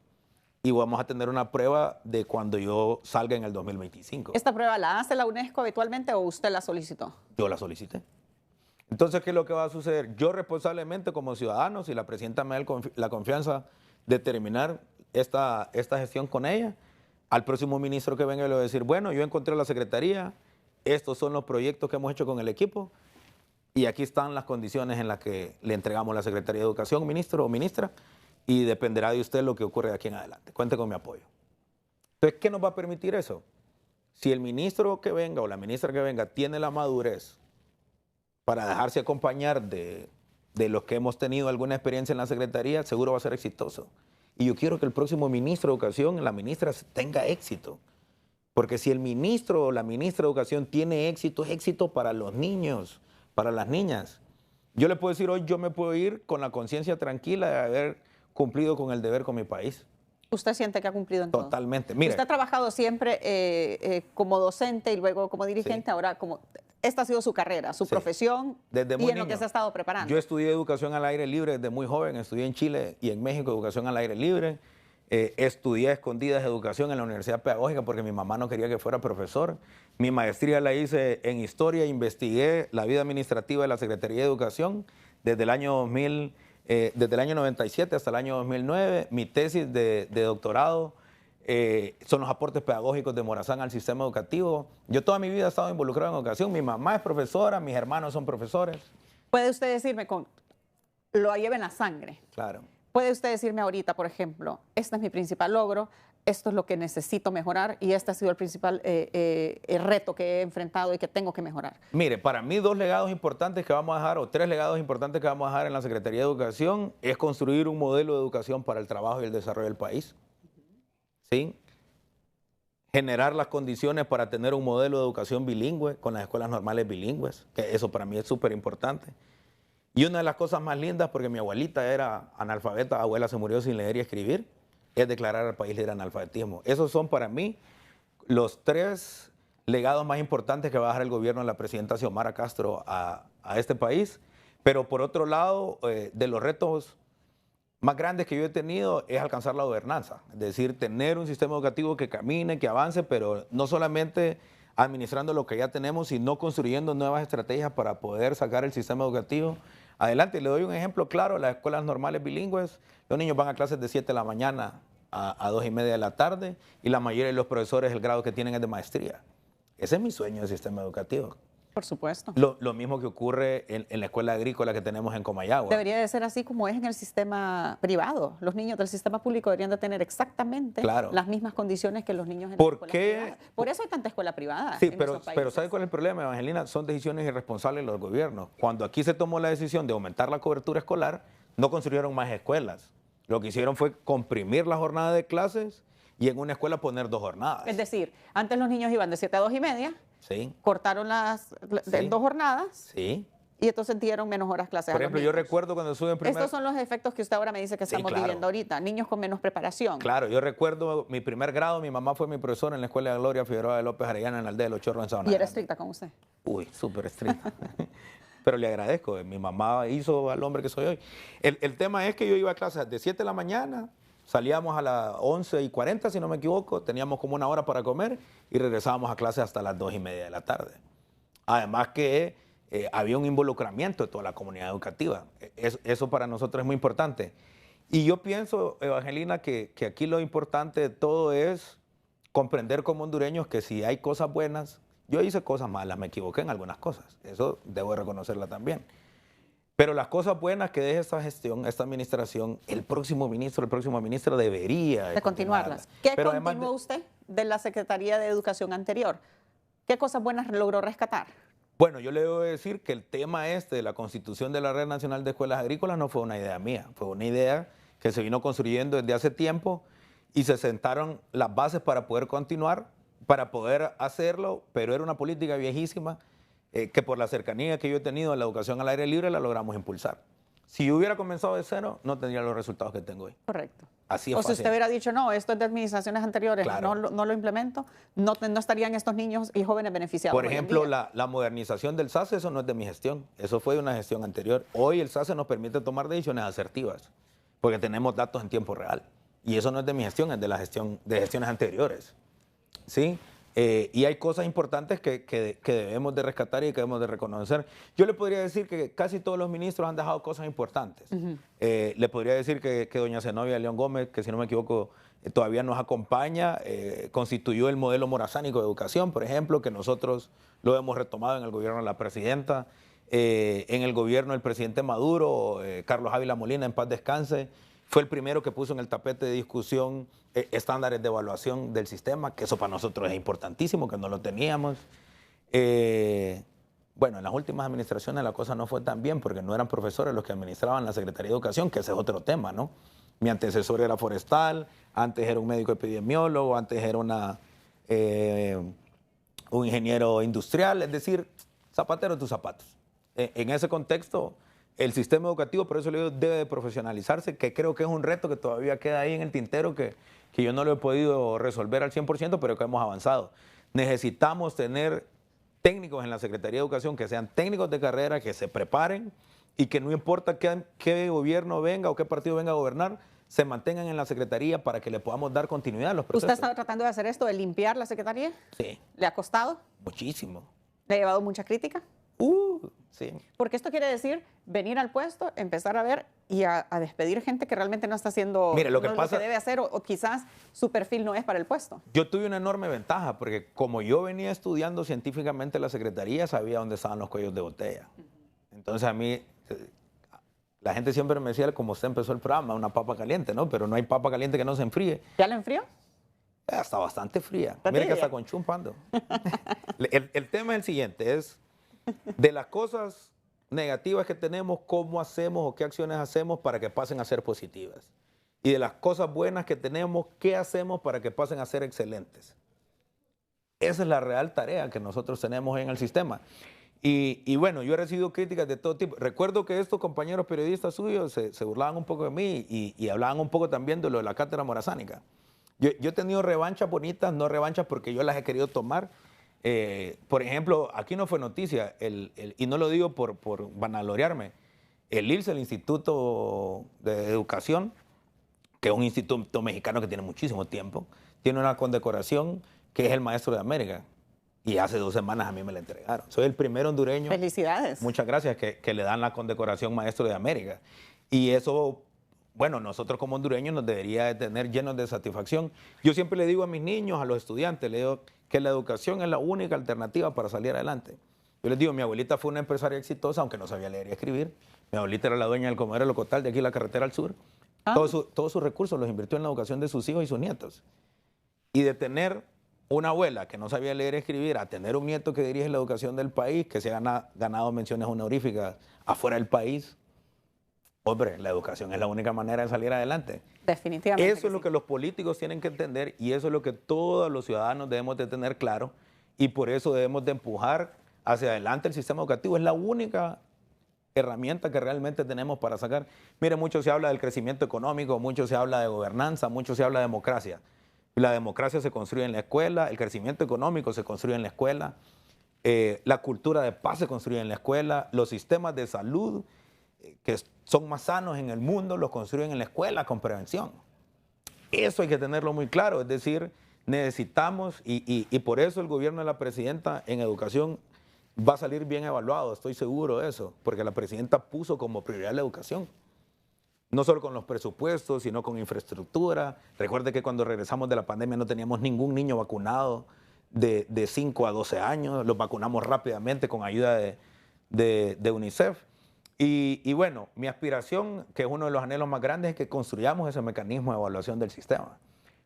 y vamos a tener una prueba de cuando yo salga en el 2025. ¿Esta prueba la hace la UNESCO habitualmente o usted la solicitó? Yo la solicité. Entonces, ¿qué es lo que va a suceder? Yo responsablemente como ciudadano, si la presidenta me da la confianza de terminar esta gestión con ella, al próximo ministro que venga le voy a decir, bueno, yo encontré la secretaría, estos son los proyectos que hemos hecho con el equipo y aquí están las condiciones en las que le entregamos la Secretaría de Educación, ministro o ministra, y dependerá de usted lo que ocurre de aquí en adelante. Cuente con mi apoyo. Entonces, ¿qué nos va a permitir eso? Si el ministro que venga o la ministra que venga tiene la madurez para dejarse acompañar de los que hemos tenido alguna experiencia en la Secretaría, seguro va a ser exitoso. Y yo quiero que el próximo ministro de Educación, la ministra, tenga éxito. Porque si el ministro o la ministra de Educación tiene éxito, es éxito para los niños, para las niñas. Yo le puedo decir hoy, yo me puedo ir con la conciencia tranquila de haber cumplido con el deber con mi país. ¿Usted siente que ha cumplido en todo? Totalmente. Mire, usted ha trabajado siempre como docente y luego como dirigente, sí. Ahora como... Esta ha sido su carrera, su profesión desde muy y en niño. Lo que se ha estado preparando. Yo estudié educación al aire libre desde muy joven, estudié en Chile y en México educación al aire libre. Estudié a escondidas educación en la Universidad Pedagógica porque mi mamá no quería que fuera profesor. Mi maestría la hice en historia, investigué la vida administrativa de la Secretaría de Educación desde el año 97 hasta el año 2009. Mi tesis de doctorado son los aportes pedagógicos de Morazán al sistema educativo. Yo toda mi vida he estado involucrado en educación. Mi mamá es profesora, mis hermanos son profesores. ¿Puede usted decirme, lo lleva en la sangre? Claro. ¿Puede usted decirme ahorita, por ejemplo, este es mi principal logro, esto es lo que necesito mejorar y este ha sido el principal reto que he enfrentado y que tengo que mejorar? Mire, para mí 2 legados importantes que vamos a dejar, o 3 legados importantes que vamos a dejar en la Secretaría de Educación, es construir un modelo de educación para el trabajo y el desarrollo del país. ¿Sí? Generar las condiciones para tener un modelo de educación bilingüe con las escuelas normales bilingües, que eso para mí es súper importante. Y una de las cosas más lindas, porque mi abuelita era analfabeta, abuela se murió sin leer y escribir, es declarar al país libre de analfabetismo. Esos son para mí los 3 legados más importantes que va a dejar el gobierno de la presidenta Xiomara Castro a este país. Pero por otro lado, de los retos más grandes que yo he tenido es alcanzar la gobernanza, es decir, tener un sistema educativo que camine, que avance, pero no solamente administrando lo que ya tenemos, sino construyendo nuevas estrategias para poder sacar el sistema educativo adelante. Le doy un ejemplo claro, las escuelas normales bilingües, los niños van a clases de 7 de la mañana a 2:30 de la tarde y la mayoría de los profesores el grado que tienen es de maestría. Ese es mi sueño del sistema educativo. Por supuesto. Lo mismo que ocurre en la escuela agrícola que tenemos en Comayagua. Debería de ser así como es en el sistema privado. Los niños del sistema público deberían de tener exactamente las mismas condiciones que los niños en la escuela privada. Por eso hay tanta escuela privada. Sí, pero ¿sabe cuál es el problema, Evangelina? Son decisiones irresponsables de los gobiernos. Cuando aquí se tomó la decisión de aumentar la cobertura escolar, no construyeron más escuelas. Lo que hicieron fue comprimir la jornada de clases y en una escuela poner 2 jornadas. Es decir, antes los niños iban de 7 a 2:30. Sí. Cortaron las 2 jornadas. Sí. Y entonces dieron menos horas clases. Por ejemplo, yo recuerdo cuando estuve en primer... Estos son los efectos que usted ahora me dice que estamos viviendo ahorita. Niños con menos preparación. Claro, yo recuerdo mi primer grado, mi mamá fue mi profesora en la Escuela de Gloria Figueroa de López Arellana en la aldea de Los Chorros en Sabana. ¿Y era estricta con usted? Uy, súper estricta. Pero le agradezco, mi mamá hizo al hombre que soy hoy. El tema es que yo iba a clases de 7 de la mañana, salíamos a las 11:40, si no me equivoco, teníamos como 1 hora para comer y regresábamos a clases hasta las 2:30 de la tarde. Además que había un involucramiento de toda la comunidad educativa. Eso para nosotros es muy importante. Y yo pienso, Evangelina, que aquí lo importante de todo es comprender como hondureños que si hay cosas buenas, yo hice cosas malas, me equivoqué en algunas cosas, eso debo reconocerla también. Pero las cosas buenas que deje esta gestión, esta administración, el próximo ministro debería de continuarlas. ¿Qué continuó usted de la Secretaría de Educación anterior? ¿Qué cosas buenas logró rescatar? Bueno, yo le debo decir que el tema de la constitución de la Red Nacional de Escuelas Agrícolas no fue una idea mía, fue una idea que se vino construyendo desde hace tiempo y se sentaron las bases para poder continuar, para poder hacerlo, pero era una política viejísima que por la cercanía que yo he tenido a la educación al aire libre la logramos impulsar. Si yo hubiera comenzado de cero, no tendría los resultados que tengo hoy. Correcto. Así es o fácil. si usted hubiera dicho, no, esto es de administraciones anteriores, claro. no lo implemento, no estarían estos niños y jóvenes beneficiados. Por ejemplo, la modernización del SACE, eso no es de mi gestión, eso fue de una gestión anterior. Hoy el SACE nos permite tomar decisiones asertivas, porque tenemos datos en tiempo real. Y eso no es de mi gestión, es de la gestión de gestiones anteriores. ¿Sí? Y hay cosas importantes que debemos de rescatar y que debemos de reconocer. Yo le podría decir que casi todos los ministros han dejado cosas importantes. Le podría decir que doña Zenobia León Gómez, que si no me equivoco todavía nos acompaña, constituyó el modelo morazánico de educación, por ejemplo, que nosotros lo hemos retomado en el gobierno de la presidenta. En el gobierno del presidente Maduro, Carlos Ávila Molina, en paz descanse, fue el primero que puso en el tapete de discusión estándares de evaluación del sistema, que eso para nosotros es importantísimo, que no lo teníamos. Bueno, en las últimas administraciones la cosa no fue tan bien porque no eran profesores los que administraban la Secretaría de Educación, que ese es otro tema, ¿no? Mi antecesor era forestal, antes era un médico epidemiólogo, antes era un ingeniero industrial, es decir, zapatero tus zapatos. En ese contexto, el sistema educativo, por eso le digo, debe de profesionalizarse, que creo que es un reto que todavía queda ahí en el tintero, que yo no lo he podido resolver al 100%, pero que hemos avanzado. Necesitamos tener técnicos en la Secretaría de Educación que sean técnicos de carrera, que se preparen y que no importa qué gobierno venga o qué partido venga a gobernar, se mantengan en la Secretaría para que le podamos dar continuidad a los procesos. ¿Usted está tratando de hacer esto, de limpiar la Secretaría? Sí. ¿Le ha costado? Muchísimo. ¿Le ha llevado mucha crítica? Sí. Porque esto quiere decir venir al puesto, empezar a ver y a despedir gente que realmente no está haciendo Mire, lo que debe hacer o quizás su perfil no es para el puesto. Yo tuve una enorme ventaja porque como yo venía estudiando científicamente la Secretaría, sabía dónde estaban los cuellos de botella. Entonces a mí, la gente siempre me decía, como usted empezó el programa, una papa caliente, ¿no? Pero no hay papa caliente que no se enfríe. ¿Ya la enfrió? Está bastante fría. Mire que está con chumpando. El tema es el siguiente, es de las cosas negativas que tenemos, cómo hacemos o qué acciones hacemos para que pasen a ser positivas. Y de las cosas buenas que tenemos, qué hacemos para que pasen a ser excelentes. Esa es la real tarea que nosotros tenemos en el sistema. Y bueno, yo he recibido críticas de todo tipo. Recuerdo que estos compañeros periodistas suyos se burlaban un poco de mí y hablaban un poco también de lo de la cátedra morazánica. Yo he tenido revanchas bonitas, no revanchas porque yo las he querido tomar. Por ejemplo, aquí no fue noticia, y no lo digo por vanagloriarme, el ILS, el Instituto de Educación, que es un instituto mexicano que tiene muchísimo tiempo, tiene una condecoración que es el Maestro de América. Y hace 2 semanas a mí me la entregaron. Soy el primer hondureño. Felicidades. Muchas gracias, que le dan la condecoración Maestro de América. Y eso, bueno, nosotros como hondureños nos debería de tener llenos de satisfacción. Yo siempre le digo a mis niños, a los estudiantes, le digo que la educación es la única alternativa para salir adelante. Yo les digo, mi abuelita fue una empresaria exitosa, aunque no sabía leer y escribir. Mi abuelita era la dueña del comedor local de aquí, la carretera al sur. Todos sus recursos los invirtió en la educación de sus hijos y sus nietos. Y de tener una abuela que no sabía leer y escribir a tener un nieto que dirige la educación del país, que se ha ganado menciones honoríficas afuera del país, hombre, la educación es la única manera de salir adelante. Definitivamente. Eso es lo que los políticos tienen que entender y eso es lo que todos los ciudadanos debemos de tener claro y por eso debemos de empujar hacia adelante el sistema educativo. Es la única herramienta que realmente tenemos para sacar. Mire, mucho se habla del crecimiento económico, mucho se habla de gobernanza, mucho se habla de democracia. La democracia se construye en la escuela, el crecimiento económico se construye en la escuela, la cultura de paz se construye en la escuela, los sistemas de salud que son más sanos en el mundo los construyen en la escuela con prevención. Eso hay que tenerlo muy claro, es decir, necesitamos, y por eso el gobierno de la presidenta en educación va a salir bien evaluado, estoy seguro de eso, porque la presidenta puso como prioridad la educación. No solo con los presupuestos, sino con infraestructura. Recuerde que cuando regresamos de la pandemia no teníamos ningún niño vacunado de 5 a 12 años. Los vacunamos rápidamente con ayuda de UNICEF. Y bueno, mi aspiración, que es uno de los anhelos más grandes, es que construyamos ese mecanismo de evaluación del sistema.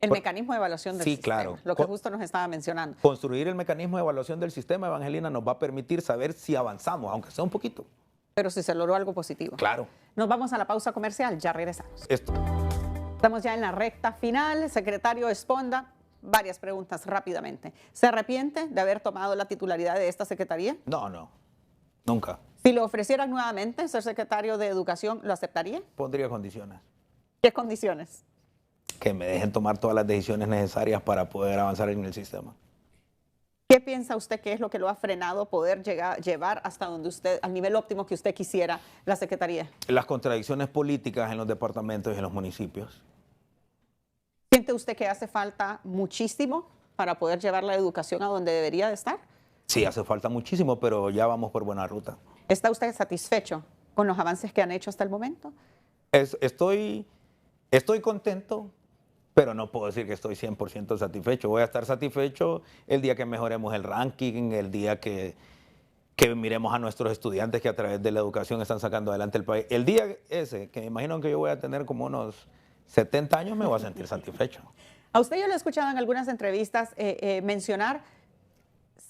El mecanismo de evaluación del sistema. Sí, claro. Lo que justo nos estaba mencionando. Construir el mecanismo de evaluación del sistema, Evangelina, nos va a permitir saber si avanzamos, aunque sea un poquito. Pero si se logró algo positivo. Claro. Nos vamos a la pausa comercial, ya regresamos. Estamos ya en la recta final. Secretario Esponda, varias preguntas rápidamente. ¿Se arrepiente de haber tomado la titularidad de esta secretaría? No, nunca. Si lo ofrecieran nuevamente ser secretario de Educación, ¿lo aceptaría? Pondría condiciones. ¿Qué condiciones? Que me dejen tomar todas las decisiones necesarias para poder avanzar en el sistema. ¿Qué piensa usted que es lo que lo ha frenado poder llevar hasta donde usted, al nivel óptimo que usted quisiera, la Secretaría? Las contradicciones políticas en los departamentos y en los municipios. ¿Siente usted que hace falta muchísimo para poder llevar la educación a donde debería de estar? Sí, hace falta muchísimo, pero ya vamos por buena ruta. ¿Está usted satisfecho con los avances que han hecho hasta el momento? Estoy contento, pero no puedo decir que estoy 100% satisfecho. Voy a estar satisfecho el día que mejoremos el ranking, el día que miremos a nuestros estudiantes que a través de la educación están sacando adelante el país. El día ese, que me imagino que yo voy a tener como unos 70 años, me voy a sentir satisfecho. A usted yo lo he escuchado en algunas entrevistas mencionar,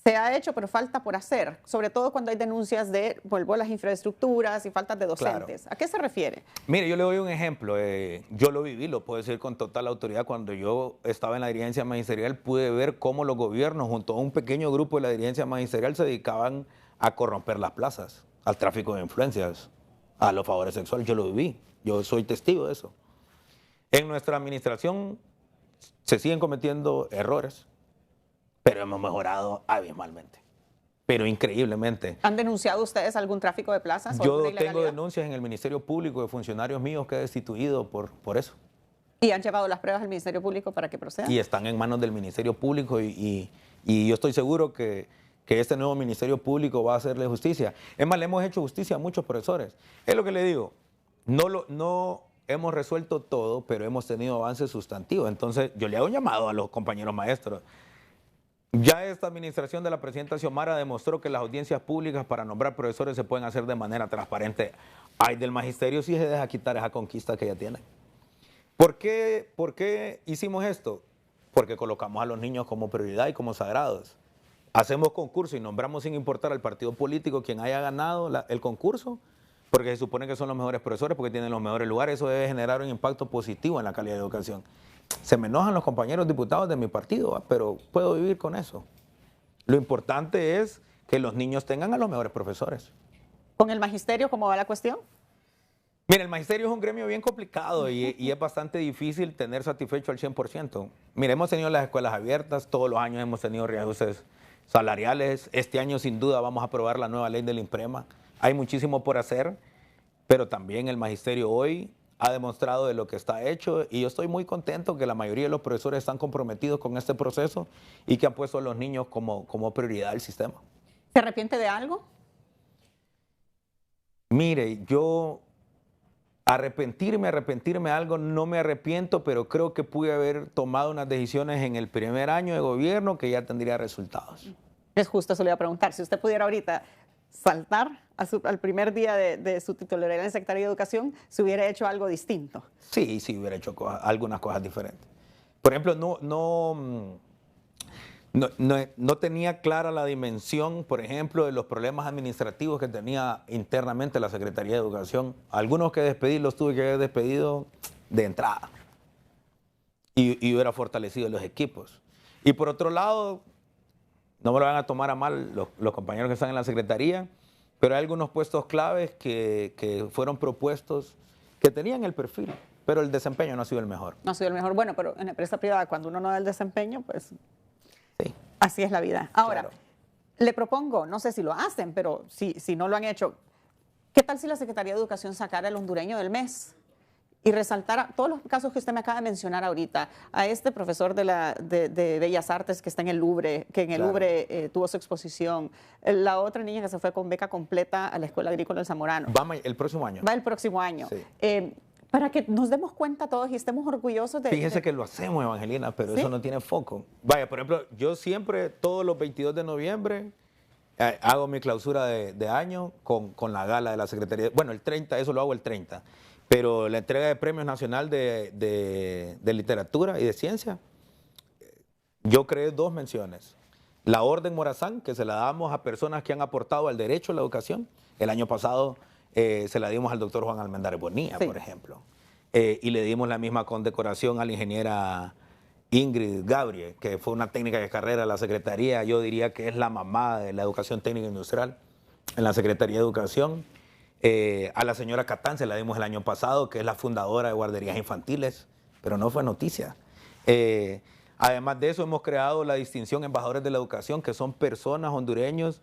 se ha hecho pero falta por hacer, sobre todo cuando hay denuncias de, vuelvo a las infraestructuras y faltas de docentes. Claro. ¿A qué se refiere? Mire, yo le doy un ejemplo. Yo lo viví, lo puedo decir con total autoridad. Cuando yo estaba en la dirigencia magisterial, pude ver cómo los gobiernos, junto a un pequeño grupo de la dirigencia magisterial, se dedicaban a corromper las plazas, al tráfico de influencias, a los favores sexuales. Yo lo viví, yo soy testigo de eso. En nuestra administración se siguen cometiendo errores, pero hemos mejorado abismalmente, pero increíblemente. ¿Han denunciado ustedes algún tráfico de plazas? Yo tengo denuncias en el Ministerio Público de funcionarios míos que he destituido por eso. ¿Y han llevado las pruebas al Ministerio Público para que procedan? Y están en manos del Ministerio Público y yo estoy seguro que este nuevo Ministerio Público va a hacerle justicia. Es más, le hemos hecho justicia a muchos profesores. Es lo que le digo, no hemos resuelto todo, pero hemos tenido avances sustantivos. Entonces, yo le hago un llamado a los compañeros maestros. Ya esta administración de la presidenta Xiomara demostró que las audiencias públicas para nombrar profesores se pueden hacer de manera transparente. Ay del magisterio si se deja quitar esa conquista que ya tiene. ¿Por qué hicimos esto? Porque colocamos a los niños como prioridad y como sagrados. Hacemos concurso y nombramos sin importar al partido político quien haya ganado el concurso, porque se supone que son los mejores profesores, porque tienen los mejores lugares. Eso debe generar un impacto positivo en la calidad de educación. Se me enojan los compañeros diputados de mi partido, pero puedo vivir con eso. Lo importante es que los niños tengan a los mejores profesores. ¿Con el magisterio cómo va la cuestión? Mira, el magisterio es un gremio bien complicado y es bastante difícil tener satisfecho al 100%. Mira, hemos tenido las escuelas abiertas, todos los años hemos tenido reajustes salariales. Este año sin duda vamos a aprobar la nueva ley del INPREMA. Hay muchísimo por hacer, pero también el magisterio hoy ha demostrado de lo que está hecho y yo estoy muy contento que la mayoría de los profesores están comprometidos con este proceso y que han puesto a los niños como prioridad del sistema. ¿Se arrepiente de algo? Mire, yo arrepentirme de algo no me arrepiento, pero creo que pude haber tomado unas decisiones en el primer año de gobierno que ya tendría resultados. Es justo, eso le iba a preguntar. Si usted pudiera ahorita saltar al primer día de su titularidad en Secretaría de Educación, ¿se hubiera hecho algo distinto? Sí, hubiera hecho algunas cosas diferentes. Por ejemplo, no tenía clara la dimensión, por ejemplo, de los problemas administrativos que tenía internamente la Secretaría de Educación. Algunos que despedí los tuve que haber despedido de entrada y hubiera fortalecido los equipos. Y por otro lado, no me lo van a tomar a mal los compañeros que están en la Secretaría, pero hay algunos puestos claves que fueron propuestos que tenían el perfil, pero el desempeño no ha sido el mejor. No ha sido el mejor. Bueno, pero en la empresa privada, cuando uno no da el desempeño, pues sí, así es la vida. Ahora, claro, le propongo, no sé si lo hacen, pero si no lo han hecho, ¿qué tal si la Secretaría de Educación sacara el hondureño del mes? Y resaltar todos los casos que usted me acaba de mencionar ahorita, a este profesor de Bellas Artes que está en el Louvre, que en el Louvre tuvo su exposición, la otra niña que se fue con beca completa a la Escuela Agrícola del Zamorano. Va el próximo año. Va el próximo año. Sí. Para que nos demos cuenta todos y estemos orgullosos de... Fíjese que lo hacemos, Evangelina, pero ¿sí? Eso no tiene foco. Vaya, por ejemplo, yo siempre, todos los 22 de noviembre, hago mi clausura de año con la gala de la Secretaría. Bueno, el 30, eso lo hago el 30. Pero la entrega de Premios Nacional de Literatura y de Ciencia, yo creé 2 menciones. La Orden Morazán, que se la damos a personas que han aportado al derecho a la educación. El año pasado se la dimos al doctor Juan Almendares Bonilla, sí, por ejemplo. Y le dimos la misma condecoración a la ingeniera Ingrid Gabriel, que fue una técnica de carrera de la Secretaría. Yo diría que es la mamá de la educación técnica industrial en la Secretaría de Educación. A la señora Catán se la dimos el año pasado, que es la fundadora de guarderías infantiles, pero no fue noticia. Además de eso, hemos creado la distinción Embajadores de la Educación, que son personas hondureños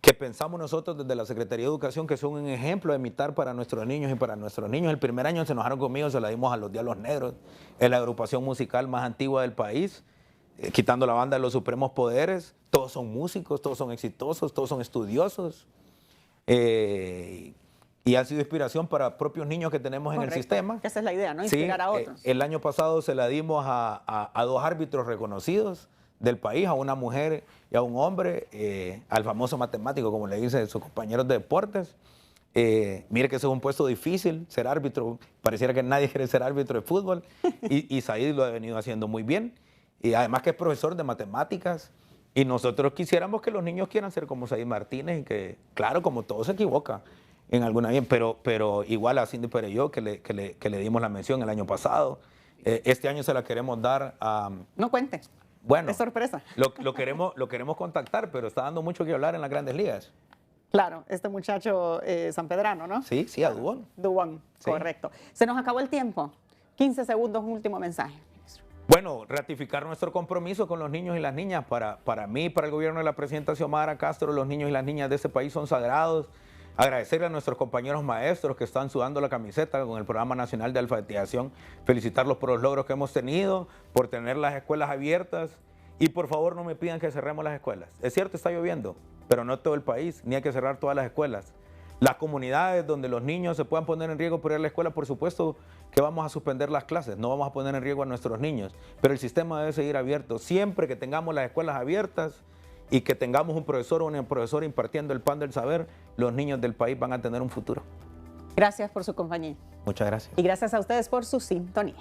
que pensamos nosotros desde la Secretaría de Educación que son un ejemplo a imitar para nuestros niños y para nuestros niños. El primer año se enojaron conmigo, se la dimos a los Diablos Negros, es la agrupación musical más antigua del país, quitando la banda de los Supremos Poderes. Todos son músicos, todos son exitosos, todos son estudiosos. Y han sido inspiración para propios niños que tenemos en el sistema. Esa es la idea, ¿no? Inspirar a otros. El año pasado se la dimos a 2 árbitros reconocidos del país, a una mujer y a un hombre, al famoso matemático, como le dicen sus compañeros de deportes. Mire que eso es un puesto difícil, ser árbitro. Pareciera que nadie quiere ser árbitro de fútbol. Y Said lo ha venido haciendo muy bien. Y además que es profesor de matemáticas. Y nosotros quisiéramos que los niños quieran ser como Said Martínez y que, claro, como todo se equivoca en alguna bien, pero igual a Cindy Pereyó, que le dimos la mención el año pasado. Este año se la queremos dar a... No cuente. Bueno, es sorpresa. Lo queremos contactar, pero está dando mucho que hablar en las Grandes Ligas. Claro, este muchacho sanpedrano, ¿no? Sí, a Dubón. Dubón, sí. Correcto. Se nos acabó el tiempo. 15 segundos, un último mensaje. Bueno, ratificar nuestro compromiso con los niños y las niñas. Para mí, para el gobierno de la presidenta Xiomara Castro, los niños y las niñas de este país son sagrados. Agradecerle a nuestros compañeros maestros que están sudando la camiseta con el Programa Nacional de Alfabetización. Felicitarlos por los logros que hemos tenido, por tener las escuelas abiertas. Y por favor no me pidan que cerremos las escuelas. Es cierto, está lloviendo, pero no todo el país, ni hay que cerrar todas las escuelas. Las comunidades donde los niños se puedan poner en riesgo por ir a la escuela, por supuesto que vamos a suspender las clases, no vamos a poner en riesgo a nuestros niños. Pero el sistema debe seguir abierto. Siempre que tengamos las escuelas abiertas y que tengamos un profesor o una profesora impartiendo el pan del saber, los niños del país van a tener un futuro. Gracias por su compañía. Muchas gracias. Y gracias a ustedes por su sintonía.